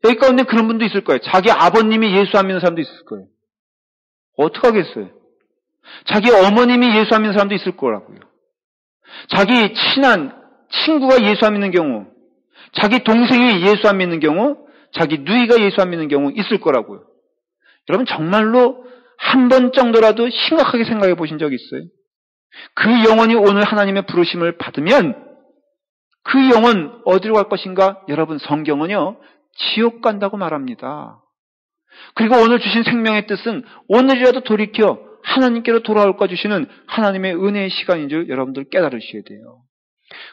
A: 여기 가운데 그런 분도 있을 거예요. 자기 아버님이 예수 안 믿는 사람도 있을 거예요. 어떡하겠어요? 자기 어머님이 예수 안 믿는 사람도 있을 거라고요. 자기 친한 친구가 예수 안 믿는 경우, 자기 동생이 예수 안 믿는 경우, 자기 누이가 예수 안 믿는 경우 있을 거라고요. 여러분 정말로 한 번 정도라도 심각하게 생각해 보신 적 있어요? 그 영혼이 오늘 하나님의 부르심을 받으면 그 영혼 어디로 갈 것인가? 여러분 성경은요 지옥 간다고 말합니다. 그리고 오늘 주신 생명의 뜻은 오늘이라도 돌이켜 하나님께로 돌아올까 주시는 하나님의 은혜의 시간인 줄 여러분들 깨달으셔야 돼요.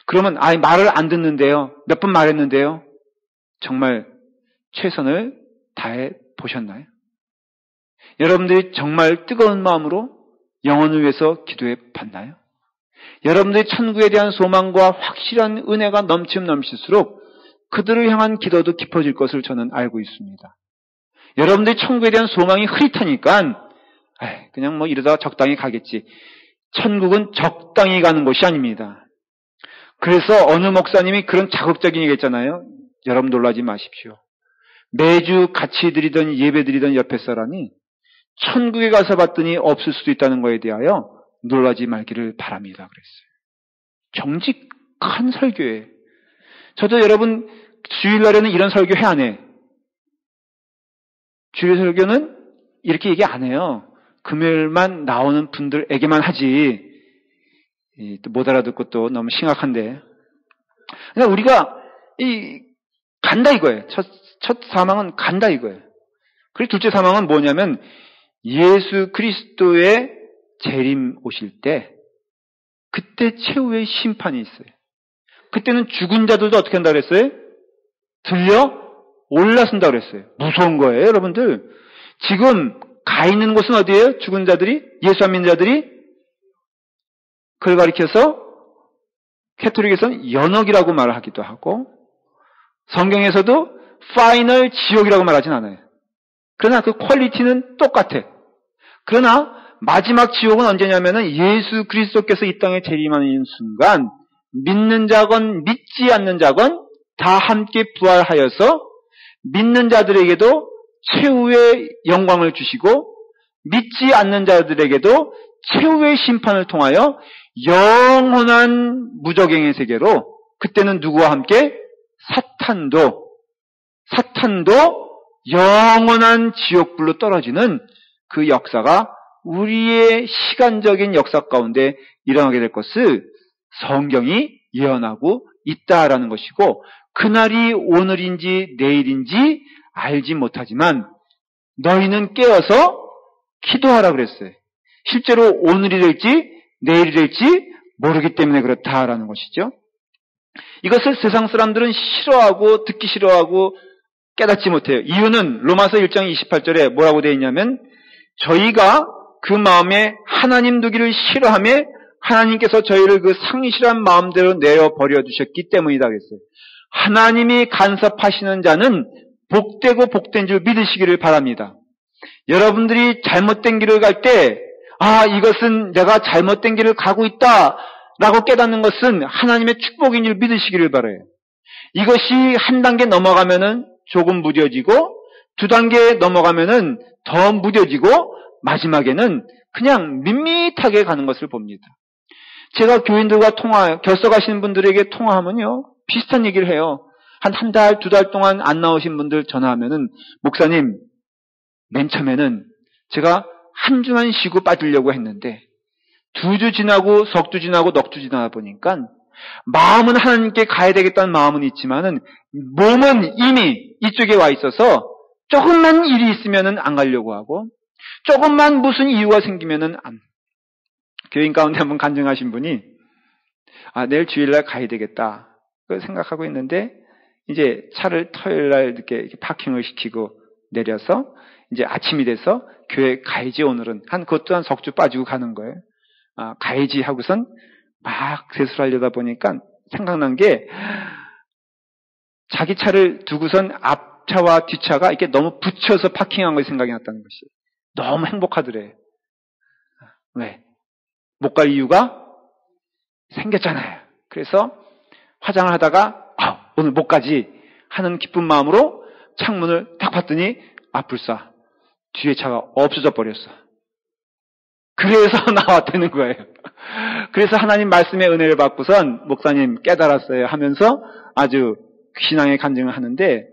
A: 그러면 말을 안 듣는데요. 몇 번 말했는데요. 정말 최선을 다해 보셨나요? 여러분들이 정말 뜨거운 마음으로 영혼을 위해서 기도해 봤나요? 여러분들의 천국에 대한 소망과 확실한 은혜가 넘칠수록 그들을 향한 기도도 깊어질 것을 저는 알고 있습니다. 여러분들의 천국에 대한 소망이 흐릿하니까 그냥 이러다가 적당히 가겠지. 천국은 적당히 가는 곳이 아닙니다. 그래서 어느 목사님이 그런 자극적인 얘기 했잖아요. 여러분 놀라지 마십시오. 매주 같이 드리던 예배 드리던 옆에 사람이 천국에 가서 봤더니 없을 수도 있다는 것에 대하여 놀라지 말기를 바랍니다. 그랬어요. 정직한 설교에 저도 여러분 주일날에는 이런 설교 해 안 해? 주일 설교는 이렇게 얘기 안 해요. 금요일만 나오는 분들에게만 하지. 또 못 알아듣고 또 너무 심각한데. 그러니까 우리가 간다 이거예요. 첫 사망은 간다 이거예요. 그리고 둘째 사망은 뭐냐면 예수 그리스도의 재림 오실 때 그때 최후의 심판이 있어요. 그때는 죽은 자들도 어떻게 한다고 그랬어요? 들려 올라선다고 그랬어요. 무서운 거예요, 여러분들. 지금 가 있는 곳은 어디예요? 죽은 자들이? 예수 안 믿는 자들이? 그걸 가리켜서 캐토릭에서는 연옥이라고 말을 하기도 하고 성경에서도 파이널 지옥이라고 말하진 않아요. 그러나 그 퀄리티는 똑같아. 그러나 마지막 지옥은 언제냐면은 예수 그리스도께서 이 땅에 재림하는 순간 믿는 자건 믿지 않는 자건 다 함께 부활하여서 믿는 자들에게도 최후의 영광을 주시고 믿지 않는 자들에게도 최후의 심판을 통하여 영원한 무적행의 세계로 그때는 누구와 함께 사탄도 영원한 지옥불로 떨어지는 그 역사가 우리의 시간적인 역사 가운데 일어나게 될 것을 성경이 예언하고 있다라는 것이고 그날이 오늘인지 내일인지 알지 못하지만 너희는 깨어서 기도하라 그랬어요. 실제로 오늘이 될지 내일이 될지 모르기 때문에 그렇다라는 것이죠. 이것을 세상 사람들은 싫어하고 듣기 싫어하고 깨닫지 못해요. 이유는 로마서 1장 28절에 뭐라고 되어 있냐면 저희가 그 마음에 하나님 두기를 싫어하며 하나님께서 저희를 그 상실한 마음대로 내어버려 두셨기 때문이다 그랬어요. 하나님이 간섭하시는 자는 복되고 복된 줄 믿으시기를 바랍니다. 여러분들이 잘못된 길을 갈 때 이것은 내가 잘못된 길을 가고 있다 라고 깨닫는 것은 하나님의 축복인 줄 믿으시기를 바라요. 이것이 한 단계 넘어가면은 조금 무뎌지고 두 단계 넘어가면은 더 무뎌지고 마지막에는 그냥 밋밋하게 가는 것을 봅니다. 제가 교인들과 결석하시는 분들에게 통화하면요 비슷한 얘기를 해요. 한 달, 두 달 동안 안 나오신 분들 전화하면은 목사님 맨 처음에는 제가 한 주만 쉬고 빠지려고 했는데 2주 지나고 석 주 지나고 넉 주 지나다 보니까 마음은 하나님께 가야 되겠다는 마음은 있지만은 몸은 이미 이쪽에 와 있어서 조금만 일이 있으면은 안 가려고 하고 조금만 무슨 이유가 생기면은 교인 가운데 한번 간증하신 분이 내일 주일날 가야 되겠다 그 생각하고 있는데 이제 차를 토요일날 이렇게 파킹을 시키고 내려서 이제 아침이 돼서 교회 가야지 오늘은 그것도 한 석 주 빠지고 가는 거예요. 가야지 하고선 막 세수하려다 보니까 생각난 게 자기 차를 두고선 앞차와 뒷차가 이렇게 너무 붙여서 파킹한 것이 생각이 났다는 것이 너무 행복하더래. 왜? 못 갈 이유가 생겼잖아요. 그래서 화장을 하다가 오늘 못 가지 하는 기쁜 마음으로 창문을 딱 봤더니 불사 뒤에 차가 없어져 버렸어. 그래서 나왔다는 거예요. 그래서 하나님 말씀의 은혜를 받고선 목사님 깨달았어요 하면서 아주 신앙의 간증을 하는데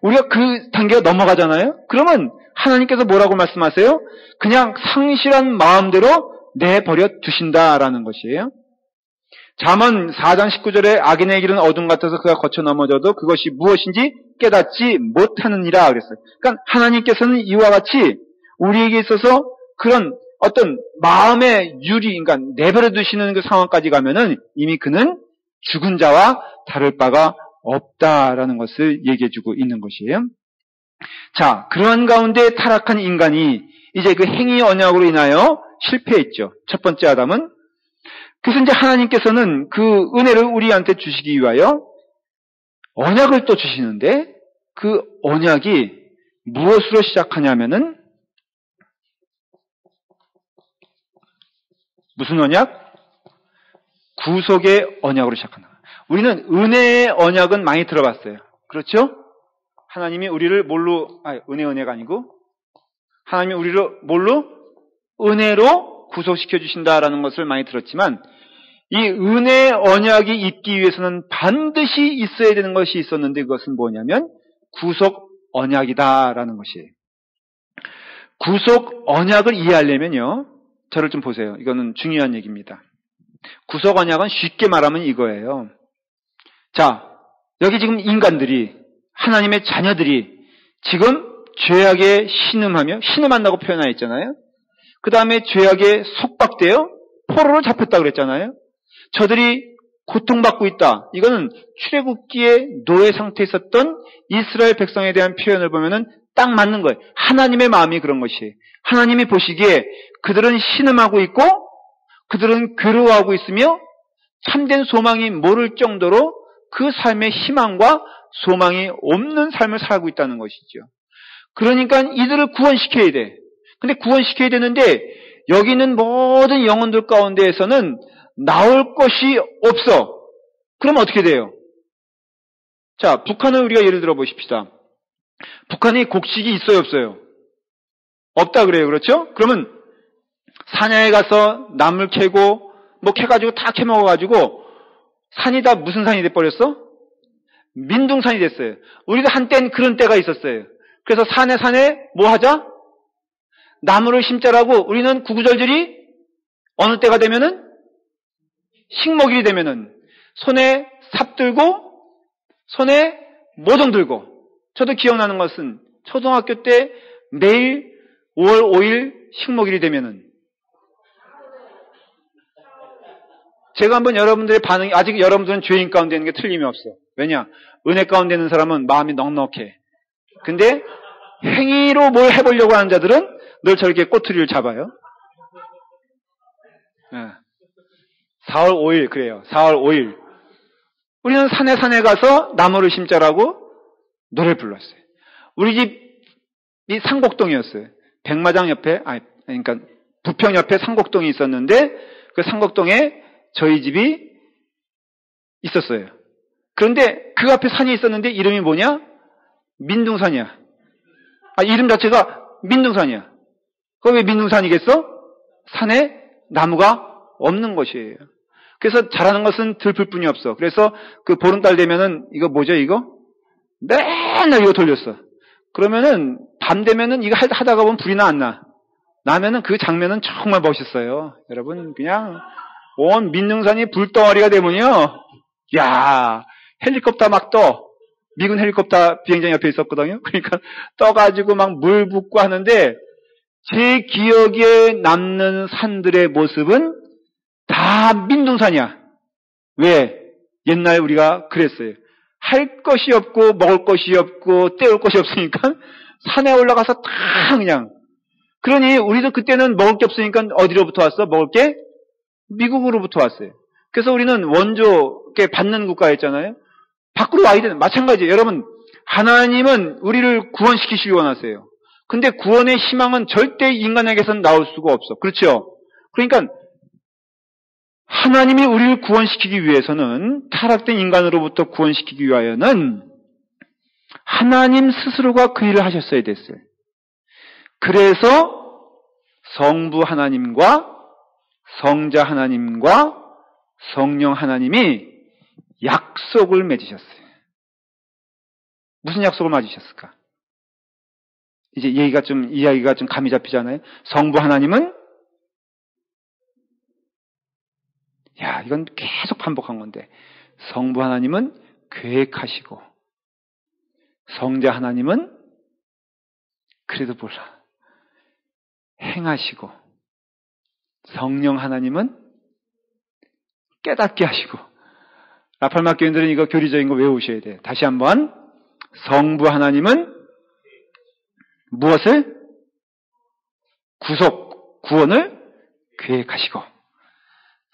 A: 우리가 그 단계가 넘어가잖아요. 그러면 하나님께서 뭐라고 말씀하세요? 그냥 상실한 마음대로 내버려 두신다라는 것이에요. 잠언 4장 19절에 악인의 길은 어둠 같아서 그가 거쳐 넘어져도 그것이 무엇인지 깨닫지 못하느니라 그랬어요. 그러니까 하나님께서는 이와 같이 우리에게 있어서 그런 어떤 마음의 유리, 그러니까 내버려 두시는 그 상황까지 가면은 이미 그는 죽은 자와 다를 바가 없다라는 것을 얘기해주고 있는 것이에요. 자, 그러한 가운데 타락한 인간이 이제 그 행위 언약으로 인하여 실패했죠. 첫 번째 아담은. 그래서 이제 하나님께서는 그 은혜를 우리한테 주시기 위하여 언약을 또 주시는데 그 언약이 무엇으로 시작하냐면은 무슨 언약? 구속의 언약으로 시작한다. 우리는 은혜의 언약은 많이 들어봤어요. 그렇죠? 하나님이 우리를 뭘로, 은혜가 아니고, 하나님이 우리를 뭘로? 은혜로 구속시켜 주신다라는 것을 많이 들었지만, 이 은혜의 언약이 있기 위해서는 반드시 있어야 되는 것이 있었는데 그것은 뭐냐면, 구속 언약이다라는 것이에요. 구속 언약을 이해하려면요, 저를 좀 보세요. 이거는 중요한 얘기입니다. 구속 언약은 쉽게 말하면 이거예요. 자, 여기 지금 인간들이, 하나님의 자녀들이 지금 죄악에 신음한다고 표현하였잖아요. 그 다음에 죄악에 속박되어 포로로 잡혔다고 그랬잖아요. 저들이 고통받고 있다. 이거는 출애굽기에 노예 상태에 있었던 이스라엘 백성에 대한 표현을 보면은 딱 맞는 거예요. 하나님의 마음이 그런 것이에요. 하나님이 보시기에 그들은 신음하고 있고 그들은 괴로워하고 있으며 참된 소망이 모를 정도로 그 삶의 희망과 소망이 없는 삶을 살고 있다는 것이죠. 그러니까 이들을 구원시켜야 돼. 근데 구원시켜야 되는데 여기 있는 모든 영혼들 가운데에서는 나올 것이 없어. 그럼 어떻게 돼요? 자, 북한을 우리가 예를 들어 보십시다. 북한이 곡식이 있어요, 없어요? 없다 그래요. 그렇죠? 그러면 산야에 가서 나물 캐고 뭐 캐가지고 다 캐먹어가지고 산이 다 무슨 산이 돼버렸어? 민둥산이 됐어요. 우리도 한때는 그런 때가 있었어요. 그래서 산에 뭐 하자? 나무를 심자라고 우리는 구구절절이 어느 때가 되면은 식목일이 되면은 손에 삽 들고 손에 모종 들고, 저도 기억나는 것은 초등학교 때 매일 5월 5일 식목일이 되면은 제가 한번 여러분들의 반응이, 아직 여러분들은 죄인 가운데 있는 게 틀림이 없어. 왜냐? 은혜 가운데 있는 사람은 마음이 넉넉해. 근데 행위로 뭘 해보려고 하는 자들은 늘 저렇게 꼬투리를 잡아요. 4월 5일 그래요. 4월 5일. 우리는 산에 가서 나무를 심자라고 노래를 불렀어요. 우리 집이 상곡동이었어요. 백마장 옆에, 그러니까 부평 옆에 상곡동이 있었는데 그 상곡동에 저희 집이 있었어요. 그런데 그 앞에 산이 있었는데 이름이 뭐냐? 민둥산이야. 이름 자체가 민둥산이야. 그거 왜 민둥산이겠어? 산에 나무가 없는 것이에요. 그래서 잘하는 것은 들풀뿐이 없어. 그래서 그 보름달 되면은 이거 뭐죠 이거? 맨날 이거 돌렸어. 그러면은 밤 되면은 이거 하다가 보면 불이 안 나. 나면은 그 장면은 정말 멋있어요. 여러분 그냥 온 민둥산이 불덩어리가 되면요. 야, 헬리콥터 막 떠. 미군 헬리콥터 비행장 옆에 있었거든요. 그러니까 떠가지고 막 물 붓고 하는데 제 기억에 남는 산들의 모습은 다 민둥산이야. 왜? 옛날에 우리가 그랬어요. 할 것이 없고 먹을 것이 없고 때울 것이 없으니까 산에 올라가서 다 그냥. 그러니 우리도 그때는 먹을 게 없으니까 어디로부터 왔어? 먹을 게 미국으로부터 왔어요. 그래서 우리는 원조께 받는 국가였잖아요. 밖으로 와야 되는, 마찬가지예요. 여러분, 하나님은 우리를 구원시키시기 원하세요. 근데 구원의 희망은 절대 인간에게서는 나올 수가 없어. 그렇죠? 그러니까 하나님이 우리를 구원시키기 위해서는, 타락된 인간으로부터 구원시키기 위하여는 하나님 스스로가 그 일을 하셨어야 됐어요. 그래서 성부 하나님과 성자 하나님과 성령 하나님이 약속을 맺으셨어요. 무슨 약속을 맺으셨을까? 이제 이야기가 좀 감이 잡히잖아요. 성부 하나님은, 이건 계속 반복한 건데, 성부 하나님은 계획하시고, 성자 하나님은 그래도 몰라, 행하시고, 성령 하나님은 깨닫게 하시고. 라팔마 교인들은 이거 교리적인 거 외우셔야 돼요. 다시 한번. 성부 하나님은 무엇을? 구원을 계획하시고,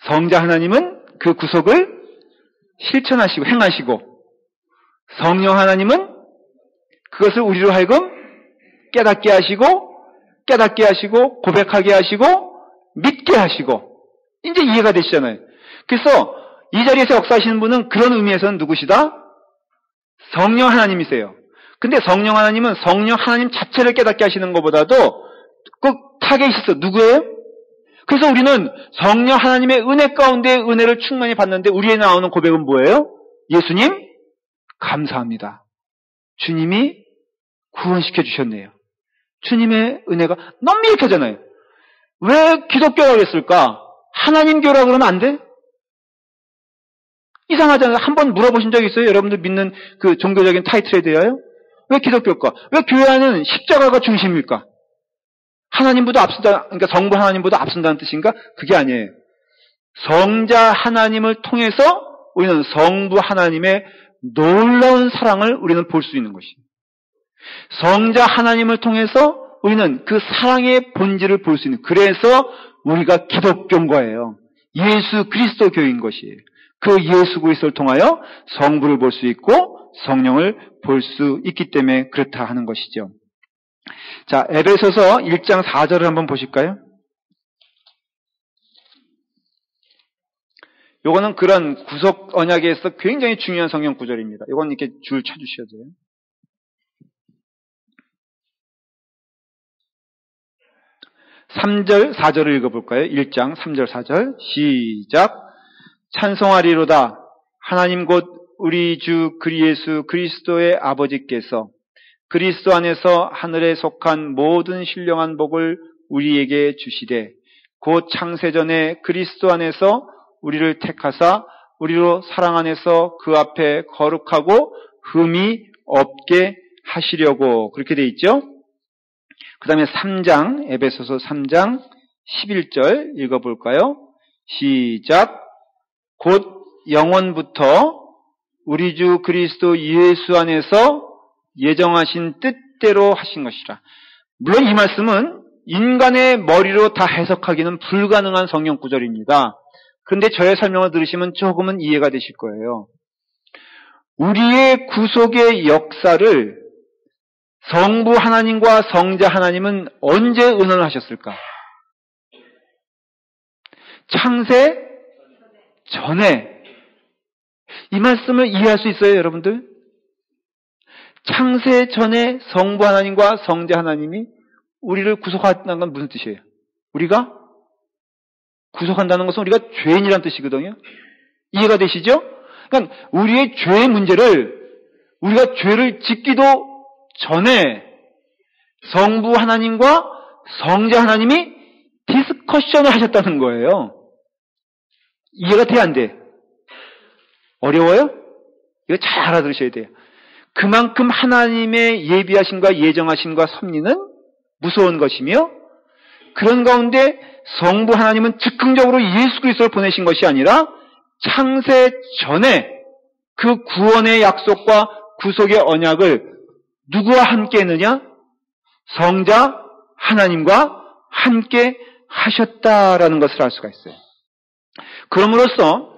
A: 성자 하나님은 그 구속을 실천하시고 행하시고, 성령 하나님은 그것을 우리로 하여금 깨닫게 하시고 고백하게 하시고 믿게 하시고. 이제 이해가 되시잖아요. 그래서 이 자리에서 역사하시는 분은 그런 의미에서는 누구시다? 성령 하나님이세요. 근데 성령 하나님은 성령 하나님 자체를 깨닫게 하시는 것보다도 꼭 타겟이 있어. 누구예요? 그래서 우리는 성령 하나님의 은혜 가운데 은혜를 충만히 받는데 우리에 나오는 고백은 뭐예요? 예수님 감사합니다. 주님이 구원시켜 주셨네요. 주님의 은혜가 너무 이렇게잖아요. 왜 기독교라고 했을까? 하나님교라고 그러면 안 돼? 이상하잖아요. 한번 물어보신 적 있어요? 여러분들 믿는 그 종교적인 타이틀에 대하여? 왜 기독교일까? 왜 교회 안은 십자가가 중심일까? 하나님보다 앞선다, 그러니까 성부 하나님보다 앞선다는 뜻인가? 그게 아니에요. 성자 하나님을 통해서 우리는 성부 하나님의 놀라운 사랑을 우리는 볼 수 있는 것입니다. 성자 하나님을 통해서 우리는 그 사랑의 본질을 볼 수 있는, 그래서 우리가 기독교인 거예요. 예수 그리스도 교인 것이에요. 그 예수 그리스도를 통하여 성부를 볼 수 있고 성령을 볼 수 있기 때문에 그렇다 하는 것이죠. 자, 에베소서 1장 4절을 한번 보실까요? 요거는 그런 구속 언약에서 굉장히 중요한 성경 구절입니다. 요건 이렇게 줄 쳐주셔야 돼요. 3절, 4절을 읽어볼까요? 1장 3절, 4절 시작. 찬송하리로다. 하나님 곧 우리 주 예수 그리스도의 아버지께서 그리스도 안에서 하늘에 속한 모든 신령한 복을 우리에게 주시되 곧 창세전에 그리스도 안에서 우리를 택하사 우리로 사랑 안에서 그 앞에 거룩하고 흠이 없게 하시려고 그렇게 돼 있죠. 그 다음에 3장 에베소서 3장 11절 읽어볼까요? 시작. 곧 영원부터 우리 주 그리스도 예수 안에서 예정하신 뜻대로 하신 것이라. 물론 이 말씀은 인간의 머리로 다 해석하기는 불가능한 성경 구절입니다. 그런데 저의 설명을 들으시면 조금은 이해가 되실 거예요. 우리의 구속의 역사를 성부 하나님과 성자 하나님은 언제 은원을 하셨을까? 창세 전에. 이 말씀을 이해할 수 있어요, 여러분들? 창세 전에 성부 하나님과 성자 하나님이 우리를 구속한다는 건 무슨 뜻이에요? 우리가 구속한다는 것은 우리가 죄인이란 뜻이거든요. 이해가 되시죠? 그러니까 우리의 죄의 문제를 우리가 죄를 짓기도 전에 성부 하나님과 성자 하나님이 디스커션을 하셨다는 거예요. 이해가 돼, 안 돼? 어려워요? 이거 잘 알아들으셔야 돼요. 그만큼 하나님의 예비하심과 예정하심과 섭리는 무서운 것이며 그런 가운데 성부 하나님은 즉흥적으로 예수 그리스도를 보내신 것이 아니라 창세 전에 그 구원의 약속과 구속의 언약을 누구와 함께 했느냐? 성자 하나님과 함께 하셨다라는 것을 알 수가 있어요. 그럼으로써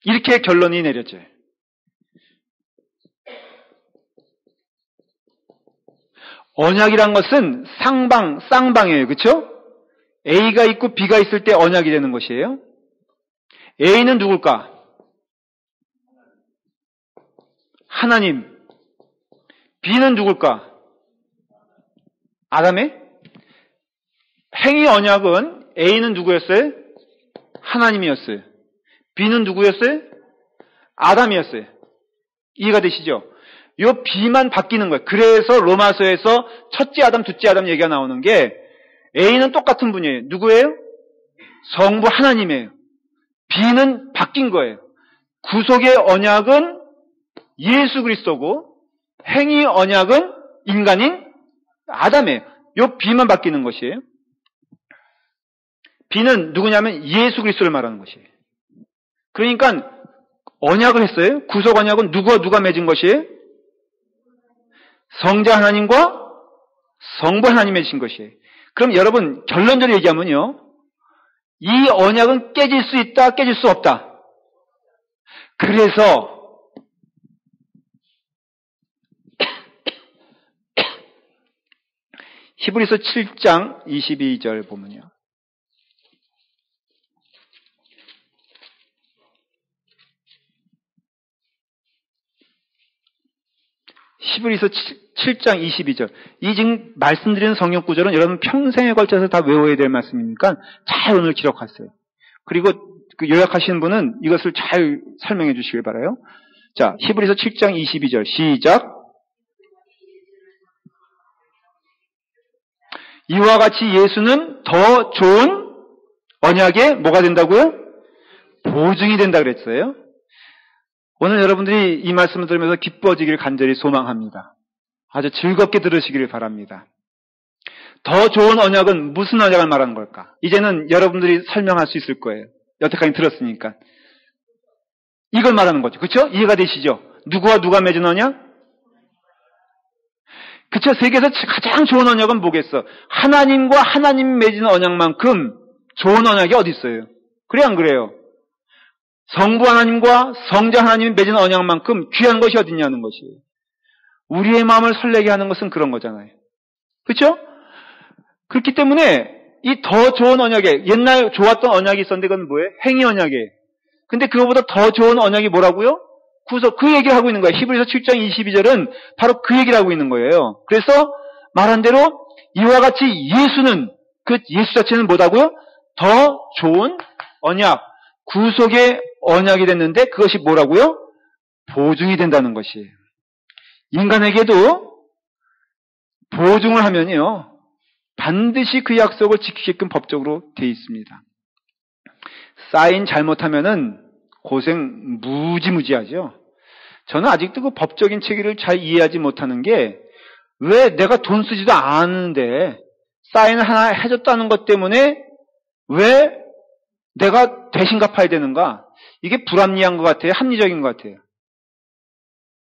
A: 이렇게 결론이 내려져요. 언약이란 것은 쌍방이에요. 그렇죠? A가 있고 B가 있을 때 언약이 되는 것이에요. A는 누굴까? 하나님. B는 누굴까? 아담의? 행위 언약은 A는 누구였어요? 하나님이었어요. B는 누구였어요? 아담이었어요. 이해가 되시죠? 요 B만 바뀌는 거예요. 그래서 로마서에서 첫째 아담, 둘째 아담 얘기가 나오는 게 A는 똑같은 분이에요. 누구예요? 성부 하나님이에요. B는 바뀐 거예요. 구속의 언약은 예수 그리스도고 행위 언약은 인간인 아담이에요. 요 B만 바뀌는 것이에요. B는 누구냐면 예수 그리스도를 말하는 것이에요. 그러니까 언약을 했어요. 구속 언약은 누구와 누가 맺은 것이에요? 성자 하나님과 성부 하나님이 맺으신 것이에요. 그럼 여러분 결론적으로 얘기하면요. 이 언약은 깨질 수 있다, 깨질 수 없다. 그래서 히브리서 7장 22절 보면요. 히브리서 7장 22절. 이 지금 말씀드리는 성경 구절은 여러분 평생에 걸쳐서 다 외워야 될 말씀이니까 잘 오늘 기록하세요. 그리고 그 요약하시는 분은 이것을 잘 설명해 주시길 바라요. 자, 히브리서 7장 22절 시작. 이와 같이 예수는 더 좋은 언약의 뭐가 된다고요? 보증이 된다 그랬어요. 오늘 여러분들이 이 말씀을 들으면서 기뻐지기를 간절히 소망합니다. 아주 즐겁게 들으시기를 바랍니다. 더 좋은 언약은 무슨 언약을 말하는 걸까? 이제는 여러분들이 설명할 수 있을 거예요. 여태까지 들었으니까. 이걸 말하는 거죠. 그렇죠? 이해가 되시죠? 누구와 누가 맺은 언약? 그쵸? 세계에서 가장 좋은 언약은 뭐겠어? 하나님과 하나님 맺은 언약만큼 좋은 언약이 어디 있어요? 그래 안 그래요? 성부 하나님과 성자 하나님이 맺은 언약만큼 귀한 것이 어딨냐는 것이에요. 우리의 마음을 설레게 하는 것은 그런 거잖아요. 그렇죠? 그렇기 때문에 이 더 좋은 언약에, 옛날 좋았던 언약이 있었는데 그건 뭐예요? 행위 언약이에요. 근데 그거보다 더 좋은 언약이 뭐라고요? 구속. 그 얘기를 하고 있는 거예요. 히브리서 7장 22절은 바로 그 얘기를 하고 있는 거예요. 그래서 말한 대로 이와 같이 예수는, 그 예수 자체는 뭐다고요? 더 좋은 언약, 구속의 언약이 됐는데 그것이 뭐라고요? 보증이 된다는 것이에요. 인간에게도 보증을 하면요, 반드시 그 약속을 지키게끔 법적으로 되어 있습니다. 사인 잘못하면은 고생 무지무지하죠. 저는 아직도 그 법적인 체계를 잘 이해하지 못하는 게, 왜 내가 돈 쓰지도 않았는데 사인을 하나 해줬다는 것 때문에 왜 내가 대신 갚아야 되는가? 이게 불합리한 것 같아요? 합리적인 것 같아요?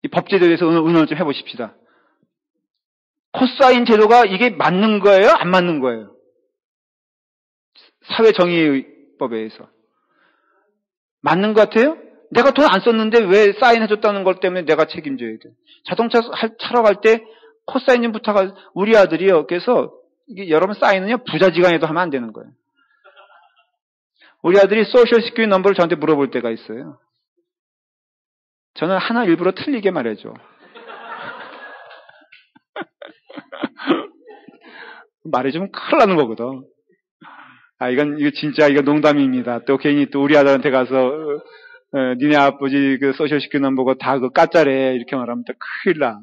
A: 이 법제도에 대해서 의논을 좀 해보십시다. 코사인 제도가 이게 맞는 거예요? 안 맞는 거예요? 사회정의법에 의해서. 맞는 것 같아요? 내가 돈 안 썼는데 왜 사인해줬다는 것 때문에 내가 책임져야 돼? 자동차 차러 갈 때 코사인 좀 부탁하, 우리 아들이요. 그래서 이게 여러분 사인은요, 부자지간에도 하면 안 되는 거예요. 우리 아들이 소셜 시큐리티 넘버를 저한테 물어볼 때가 있어요. 저는 하나 일부러 틀리게 말해줘. 말해주면 큰일 나는 거거든. 이거 진짜, 이거 농담입니다. 또 괜히 또 우리 아들한테 가서, 니네 아버지 그 소셜 시큐리티 넘버가 다 그 가짜래. 이렇게 말하면 또 큰일 나.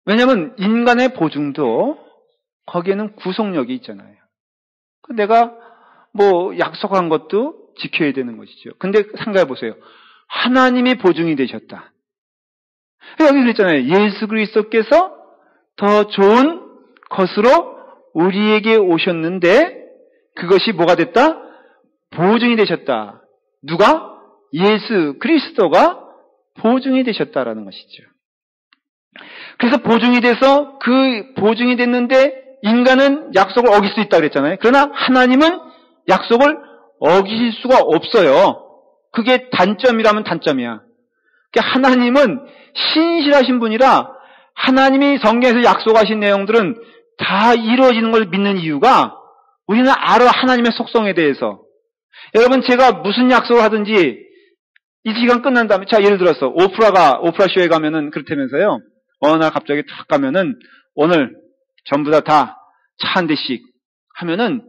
A: 왜냐면 인간의 보증도 거기에는 구속력이 있잖아요. 내가 뭐 약속한 것도 지켜야 되는 것이죠. 근데 생각해 보세요. 하나님이 보증이 되셨다. 여기 그랬잖아요. 예수 그리스도께서 더 좋은 것으로 우리에게 오셨는데 그것이 뭐가 됐다? 보증이 되셨다. 누가? 예수 그리스도가 보증이 되셨다라는 것이죠. 그래서 보증이 돼서 그 보증이 됐는데 인간은 약속을 어길 수 있다 그랬잖아요. 그러나 하나님은 약속을 어기실 수가 없어요. 그게 단점이라면 단점이야. 그러니까 하나님은 신실하신 분이라 하나님이 성경에서 약속하신 내용들은 다 이루어지는 걸 믿는 이유가 우리는 알아, 하나님의 속성에 대해서. 여러분, 제가 무슨 약속을 하든지 이 시간 끝난 다음에, 자, 예를 들어서 오프라 쇼에 가면은 그렇다면서요. 어느 날 갑자기 탁 가면은 오늘 전부 다 차 한 대씩 하면은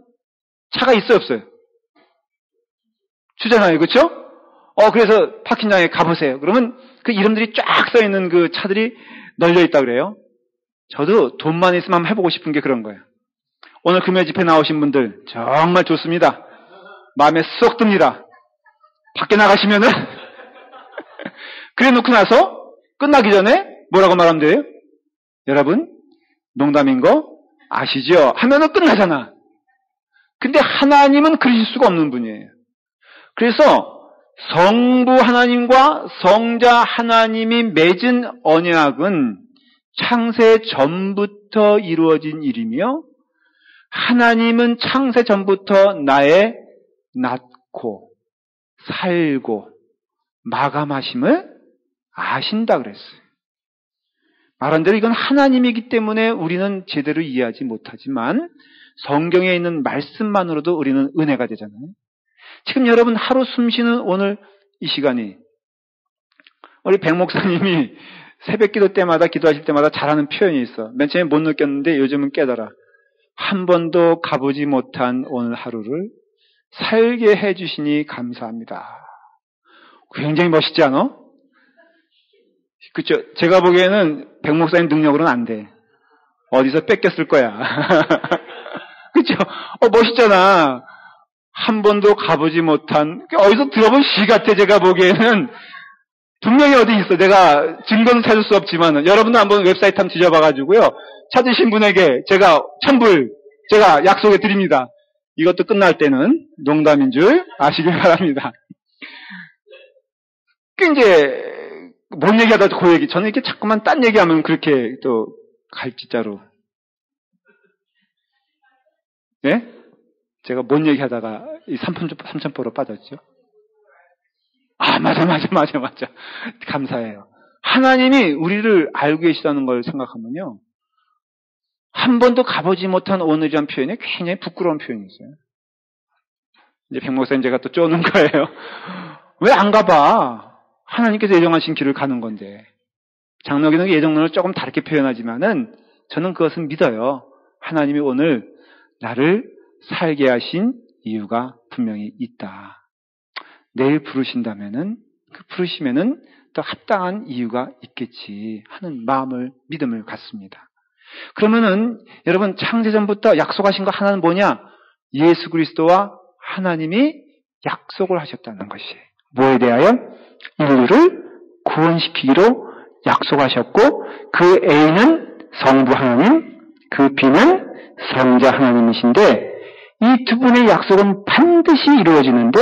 A: 차가 있어요, 없어요? 주잖아요, 그렇죠? 그래서 파킹장에 가보세요. 그러면 그 이름들이 쫙 써 있는 그 차들이 널려 있다 그래요. 저도 돈만 있으면 한번 해보고 싶은 게 그런 거예요. 오늘 금요 집회 나오신 분들 정말 좋습니다. 마음에 쏙 듭니다. 밖에 나가시면은 그래 놓고 나서 끝나기 전에 뭐라고 말하면 돼요? 여러분, 농담인 거 아시죠? 하면은 끝나잖아. 근데 하나님은 그러실 수가 없는 분이에요. 그래서 성부 하나님과 성자 하나님이 맺은 언약은 창세 전부터 이루어진 일이며 하나님은 창세 전부터 나의 낳고 살고 마감하심을 아신다 그랬어요. 말한 대로 이건 하나님이기 때문에 우리는 제대로 이해하지 못하지만 성경에 있는 말씀만으로도 우리는 은혜가 되잖아요. 지금 여러분 하루 숨쉬는 오늘 이 시간이 우리 백 목사님이 새벽 기도 때마다 기도하실 때마다 잘하는 표현이 있어. 맨 처음에 못 느꼈는데 요즘은 깨달아. 한 번도 가보지 못한 오늘 하루를 살게 해주시니 감사합니다. 굉장히 멋있지 않아? 그쵸? 제가 보기에는 백 목사님 능력으로는 안 돼. 어디서 뺏겼을 거야. 그쵸? 멋있잖아. 한 번도 가보지 못한, 어디서 들어본 시 같아, 제가 보기에는. 분명히 어디 있어. 내가 증거는 찾을 수 없지만, 여러분도 한번 웹사이트 한번 뒤져봐가지고요. 찾으신 분에게 제가 천불, 제가 약속해 드립니다. 이것도 끝날 때는 농담인 줄 아시길 바랍니다. 이제, 뭔 얘기하다 그 얘기. 저는 이렇게 자꾸만 딴 얘기하면 그렇게 또 갈짓자로. 예? 제가 뭔 얘기하다가 이 삼천포로 빠졌죠? 맞아. 감사해요. 하나님이 우리를 알고 계시다는 걸 생각하면요. 한 번도 가보지 못한 오늘이란 표현이 굉장히 부끄러운 표현이었어요. 이제 백 목사님 제가 또 쪼는 거예요. 왜 안 가봐? 하나님께서 예정하신 길을 가는 건데. 장로교는 예정론을 조금 다르게 표현하지만은 저는 그것은 믿어요. 하나님이 오늘 나를 살게 하신 이유가 분명히 있다. 내일 부르신다면은 그 부르시면은 또 합당한 이유가 있겠지 하는 믿음을 갖습니다. 그러면은 여러분 창세전부터 약속하신 거 하나는 뭐냐? 예수 그리스도와 하나님이 약속을 하셨다는 것이. 뭐에 대하여? 인류를 구원시키기로 약속하셨고 그 A는 성부 하나님, 그 B는 성자 하나님이신데 이 두 분의 약속은 반드시 이루어지는데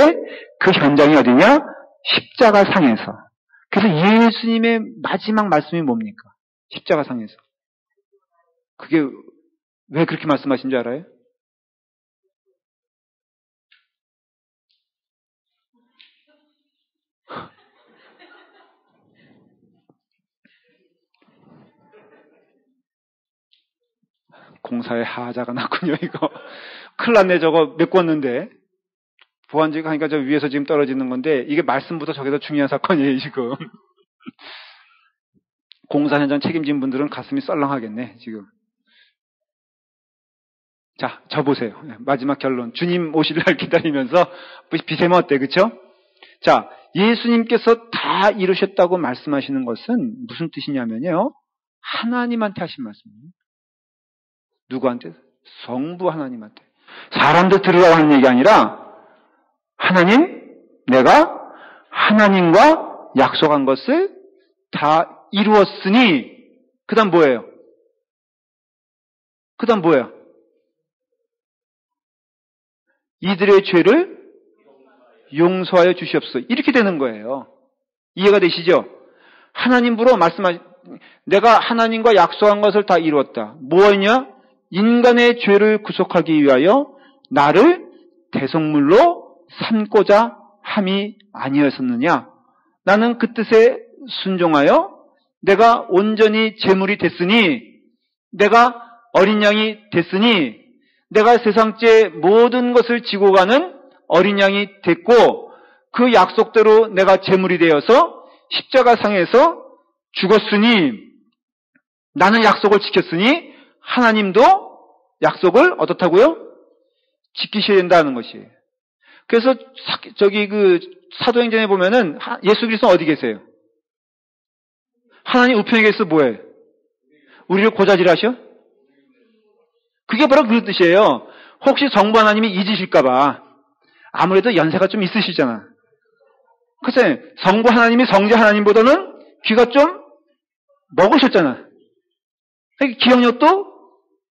A: 그 현장이 어디냐? 십자가 상에서. 그래서 예수님의 마지막 말씀이 뭡니까? 십자가 상에서. 그게 왜 그렇게 말씀하신 줄 알아요? 공사에 하자가 났군요, 이거. 큰일 났네, 저거 메꿨는데. 보안직 하니까 저 위에서 지금 떨어지는 건데, 이게 말씀부터 저게 더 중요한 사건이에요, 지금. 공사 현장 책임진 분들은 가슴이 썰렁하겠네, 지금. 자, 저 보세요. 마지막 결론. 주님 오실 날 기다리면서, 비세면 어때, 그쵸? 자, 예수님께서 다 이루셨다고 말씀하시는 것은 무슨 뜻이냐면요. 하나님한테 하신 말씀이에요. 누구한테? 성부 하나님한테. 사람들 들으라고 하는 얘기 아니라 하나님, 내가 하나님과 약속한 것을 다 이루었으니 그 다음 뭐예요? 그 다음 뭐예요? 이들의 죄를 용서하여 주시옵소서. 이렇게 되는 거예요. 이해가 되시죠? 하나님으로 내가 하나님과 약속한 것을 다 이루었다. 뭐냐? 인간의 죄를 구속하기 위하여 나를 대속물로 삼고자 함이 아니었었느냐? 나는 그 뜻에 순종하여 내가 온전히 제물이 됐으니, 내가 어린 양이 됐으니, 내가 세상째 모든 것을 지고 가는 어린 양이 됐고, 그 약속대로 내가 제물이 되어서 십자가 상에서 죽었으니, 나는 약속을 지켰으니 하나님도 약속을 어떻다고요? 지키셔야 된다는 것이에요. 그래서 사도행전에 보면은 예수 그리스도는 어디 계세요? 하나님 우편에 계셔서 뭐예요? 우리를 고자질하셔? 그게 바로 그 뜻이에요. 혹시 성부 하나님이 잊으실까봐. 아무래도 연세가 좀 있으시잖아. 그치? 성부 하나님이 성자 하나님보다는 귀가 좀 먹으셨잖아. 기억력도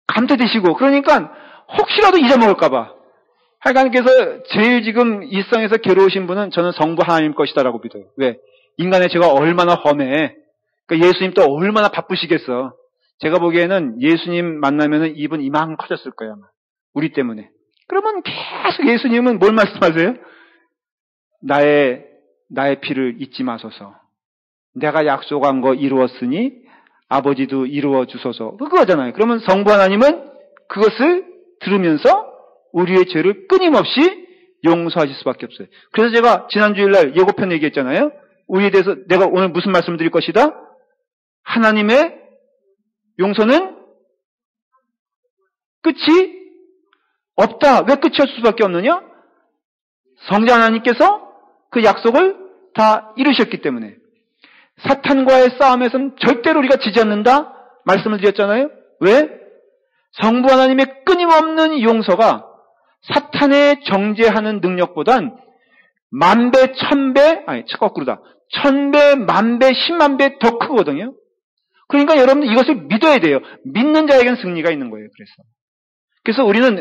A: 감퇴되시고, 그러니까 혹시라도 잊어먹을까봐. 하나님께서 제일 지금 일상에서 괴로우신 분은 저는 성부 하나님 것이다라고 믿어요. 왜? 인간의 죄가 얼마나 험해. 그러니까 예수님 또 얼마나 바쁘시겠어. 제가 보기에는 예수님 만나면은 입은 이만큼 커졌을 거예요, 아마. 우리 때문에. 그러면 계속 예수님은 뭘 말씀하세요? 나의 피를 잊지 마소서. 내가 약속한 거 이루었으니 아버지도 이루어 주소서. 그거잖아요. 그러면 성부 하나님은 그것을 들으면서 우리의 죄를 끊임없이 용서하실 수밖에 없어요. 그래서 제가 지난주일날 예고편 얘기했잖아요. 우리에 대해서 내가 오늘 무슨 말씀을 드릴 것이다? 하나님의 용서는 끝이 없다. 왜 끝이 없을 수밖에 없느냐? 성자 하나님께서 그 약속을 다 이루셨기 때문에. 사탄과의 싸움에서는 절대로 우리가 지지 않는다 말씀을 드렸잖아요. 왜? 성부 하나님의 끊임없는 용서가 사탄의 정죄하는 능력보단 만배, 천배, 거꾸로다. 1000배, 만배, 10만배 더 크거든요. 그러니까 여러분들 이것을 믿어야 돼요. 믿는 자에게는 승리가 있는 거예요. 그래서 우리는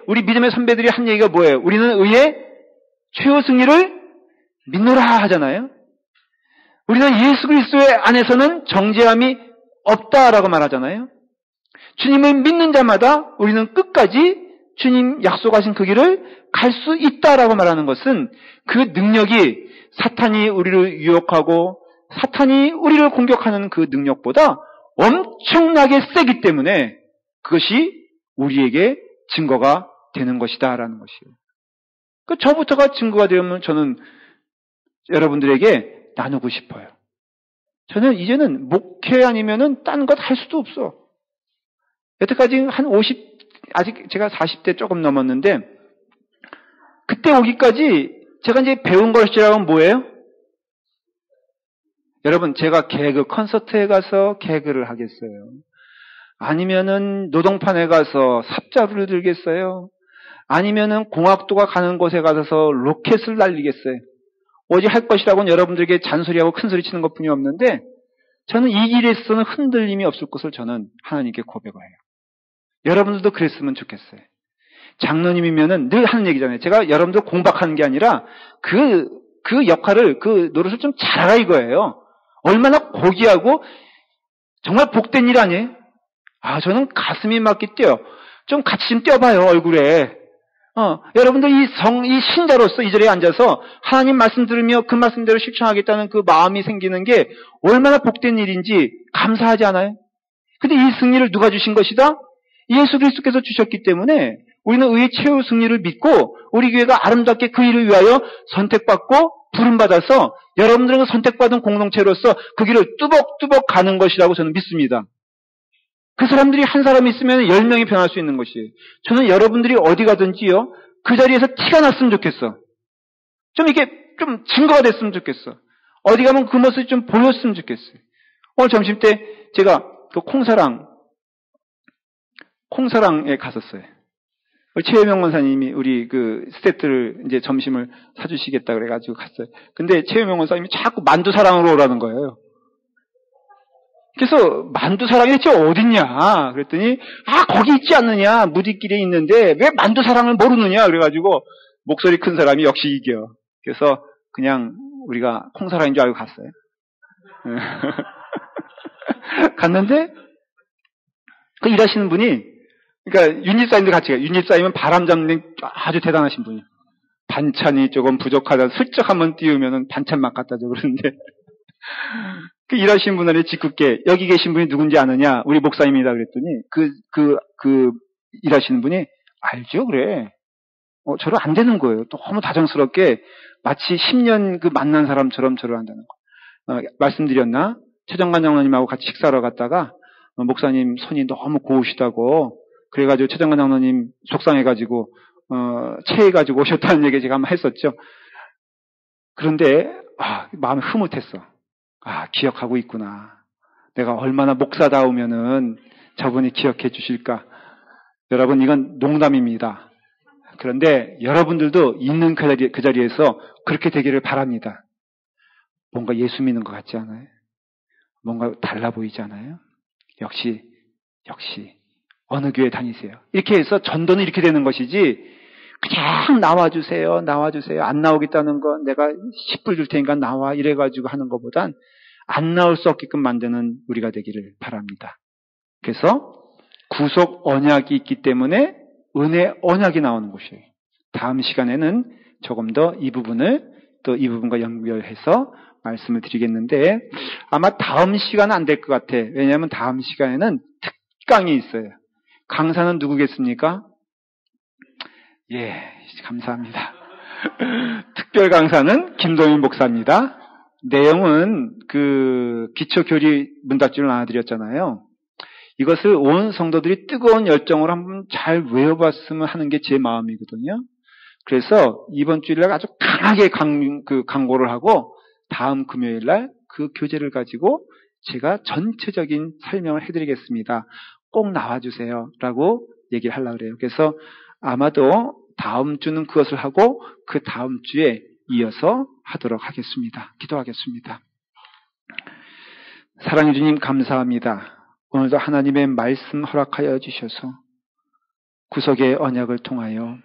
A: 우리 믿음의 선배들이 한 얘기가 뭐예요? 우리는 의의 최후 승리를 믿노라 하잖아요. 우리는 예수 그리스도의 안에서는 정죄함이 없다라고 말하잖아요. 주님을 믿는 자마다 우리는 끝까지 주님 약속하신 그 길을 갈 수 있다라고 말하는 것은 그 능력이 사탄이 우리를 유혹하고 사탄이 우리를 공격하는 그 능력보다 엄청나게 세기 때문에 그것이 우리에게 증거가 되는 것이다라는 것이에요. 저부터가 증거가 되면 저는 여러분들에게 나누고 싶어요. 저는 이제는 목회 아니면은 딴 것 할 수도 없어. 여태까지 한 50, 아직 제가 40대 조금 넘었는데, 그때 오기까지 제가 이제 배운 것이라면 뭐예요? 여러분, 제가 개그 콘서트에 가서 개그를 하겠어요? 아니면은 노동판에 가서 삽자루를 들겠어요? 아니면은 공학도가 가는 곳에 가서 로켓을 날리겠어요? 오직 할 것이라고는 여러분들에게 잔소리하고 큰소리 치는 것뿐이 없는데, 저는 이 길에서는 흔들림이 없을 것을 저는 하나님께 고백을 해요. 여러분들도 그랬으면 좋겠어요. 장로님이면은 늘 하는 얘기잖아요. 제가 여러분들 공박하는 게 아니라 그 역할을, 그 노릇을 좀 잘하라 이거예요. 얼마나 고귀하고 정말 복된 일 아니에요? 저는 가슴이 막 뛰어요. 좀 같이 좀 뛰어봐요, 얼굴에. 여러분들 이 신자로서 이 자리에 앉아서 하나님 말씀 들으며 그 말씀대로 실천하겠다는 그 마음이 생기는 게 얼마나 복된 일인지 감사하지 않아요? 근데 이 승리를 누가 주신 것이다? 예수 그리스도께서 주셨기 때문에 우리는 의의 최후 승리를 믿고 우리 교회가 아름답게 그 일을 위하여 선택받고 부름받아서 여러분들은 선택받은 공동체로서 그 길을 뚜벅뚜벅 가는 것이라고 저는 믿습니다. 그 사람들이 한 사람이 있으면 10명이 변할 수 있는 것이에요. 저는 여러분들이 어디 가든지요, 그 자리에서 티가 났으면 좋겠어. 좀 이렇게 좀 증거가 됐으면 좋겠어. 어디 가면 그 모습이 좀 보였으면 좋겠어요. 오늘 점심 때 제가 그 콩사랑에 갔었어요. 최혜명 원사님이 우리 그 스태프들 이제 점심을 사주시겠다 그래가지고 갔어요. 근데 최혜명 원사님이 자꾸 만두사랑으로 오라는 거예요. 그래서 만두사랑이 대체 어딨냐 그랬더니 거기 있지 않느냐, 무디길에 있는데 왜 만두사랑을 모르느냐 그래가지고 목소리 큰 사람이 역시 이겨. 그래서 그냥 우리가 콩사랑인 줄 알고 갔어요. 갔는데 그 일하시는 분이, 그러니까 윤집사님도 같이 가요. 윤집사님은 바람 잡는 아주 대단하신 분이에요. 반찬이 조금 부족하다 슬쩍 한번 띄우면은 반찬만 갖다 줘 그러는데 그 일하시는 분들이 짓궂게 여기 계신 분이 누군지 아느냐? 우리 목사님이다 그랬더니 그 일하시는 분이 알죠 그래. 저를 안 되는 거예요. 너무 다정스럽게 마치 10년 그 만난 사람처럼 저를 한다는 거. 말씀드렸나? 최정관 장로님하고 같이 식사하러 갔다가 목사님 손이 너무 고우시다고 그래가지고 최정관 장로님 속상해가지고 체해가지고 오셨다는 얘기 제가 한번 했었죠. 그런데 마음이 흐뭇했어. 기억하고 있구나. 내가 얼마나 목사다우면은 저분이 기억해 주실까. 여러분, 이건 농담입니다. 그런데 여러분들도 있는 그 자리에서 그렇게 되기를 바랍니다. 뭔가 예수 믿는 것 같지 않아요? 뭔가 달라 보이지 않아요? 역시 어느 교회 다니세요. 이렇게 해서 전도는 이렇게 되는 것이지 그냥 나와주세요. 안 나오겠다는 거 내가 10불 줄 테니까 나와 이래가지고 하는 것보단 안 나올 수 없게끔 만드는 우리가 되기를 바랍니다. 그래서 구속 언약이 있기 때문에 은혜 언약이 나오는 것이에요. 다음 시간에는 조금 더 이 부분을 또 이 부분과 연결해서 말씀을 드리겠는데 아마 다음 시간은 안 될 것 같아. 왜냐하면 다음 시간에는 특강이 있어요. 강사는 누구겠습니까? 예, 감사합니다. 특별 강사는 김동인 목사입니다. 내용은 그 기초교리 문답집을 나눠드렸잖아요. 이것을 온 성도들이 뜨거운 열정으로 한번 잘 외워봤으면 하는 게 제 마음이거든요. 그래서 이번 주일날 아주 강하게 강고를 하고 다음 금요일날 그 교재를 가지고 제가 전체적인 설명을 해드리겠습니다. 꼭 나와주세요 라고 얘기를 하려고 그래요. 그래서 아마도 다음 주는 그것을 하고 그 다음 주에 이어서 하도록 하겠습니다. 기도하겠습니다. 사랑해 주님 감사합니다. 오늘도 하나님의 말씀 허락하여 주셔서 구속의 언약을 통하여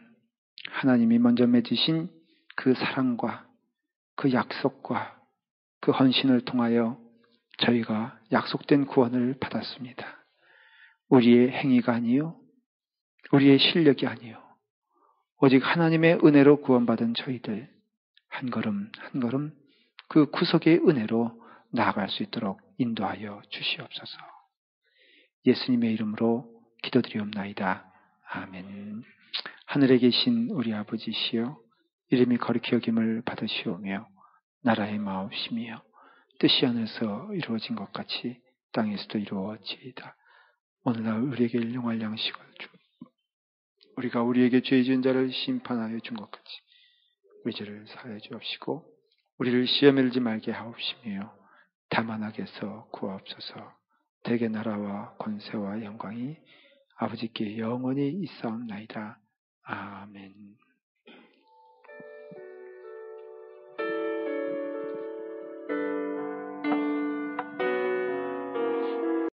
A: 하나님이 먼저 맺으신 그 사랑과 그 약속과 그 헌신을 통하여 저희가 약속된 구원을 받았습니다. 우리의 행위가 아니요, 우리의 실력이 아니요, 오직 하나님의 은혜로 구원받은 저희들 한 걸음 한 걸음 그 구속의 은혜로 나아갈 수 있도록 인도하여 주시옵소서. 예수님의 이름으로 기도드리옵나이다. 아멘. 하늘에 계신 우리 아버지시여, 이름이 거룩히 여김을 받으시오며 나라의 마옵시며 뜻이 하늘에서 이루어진 것 같이 땅에서도 이루어지이다. 오늘날 우리에게 일용할 양식을 주. 우리가 우리에게 죄 지은 자를 심판하여 준 것 같이 우리 죄를 사하여 주옵시고 우리를 시험에 들지 말게 하옵시며 다만 악에서 구하옵소서. 대개 나라와 권세와 영광이 아버지께 영원히 있사옵나이다. 아멘.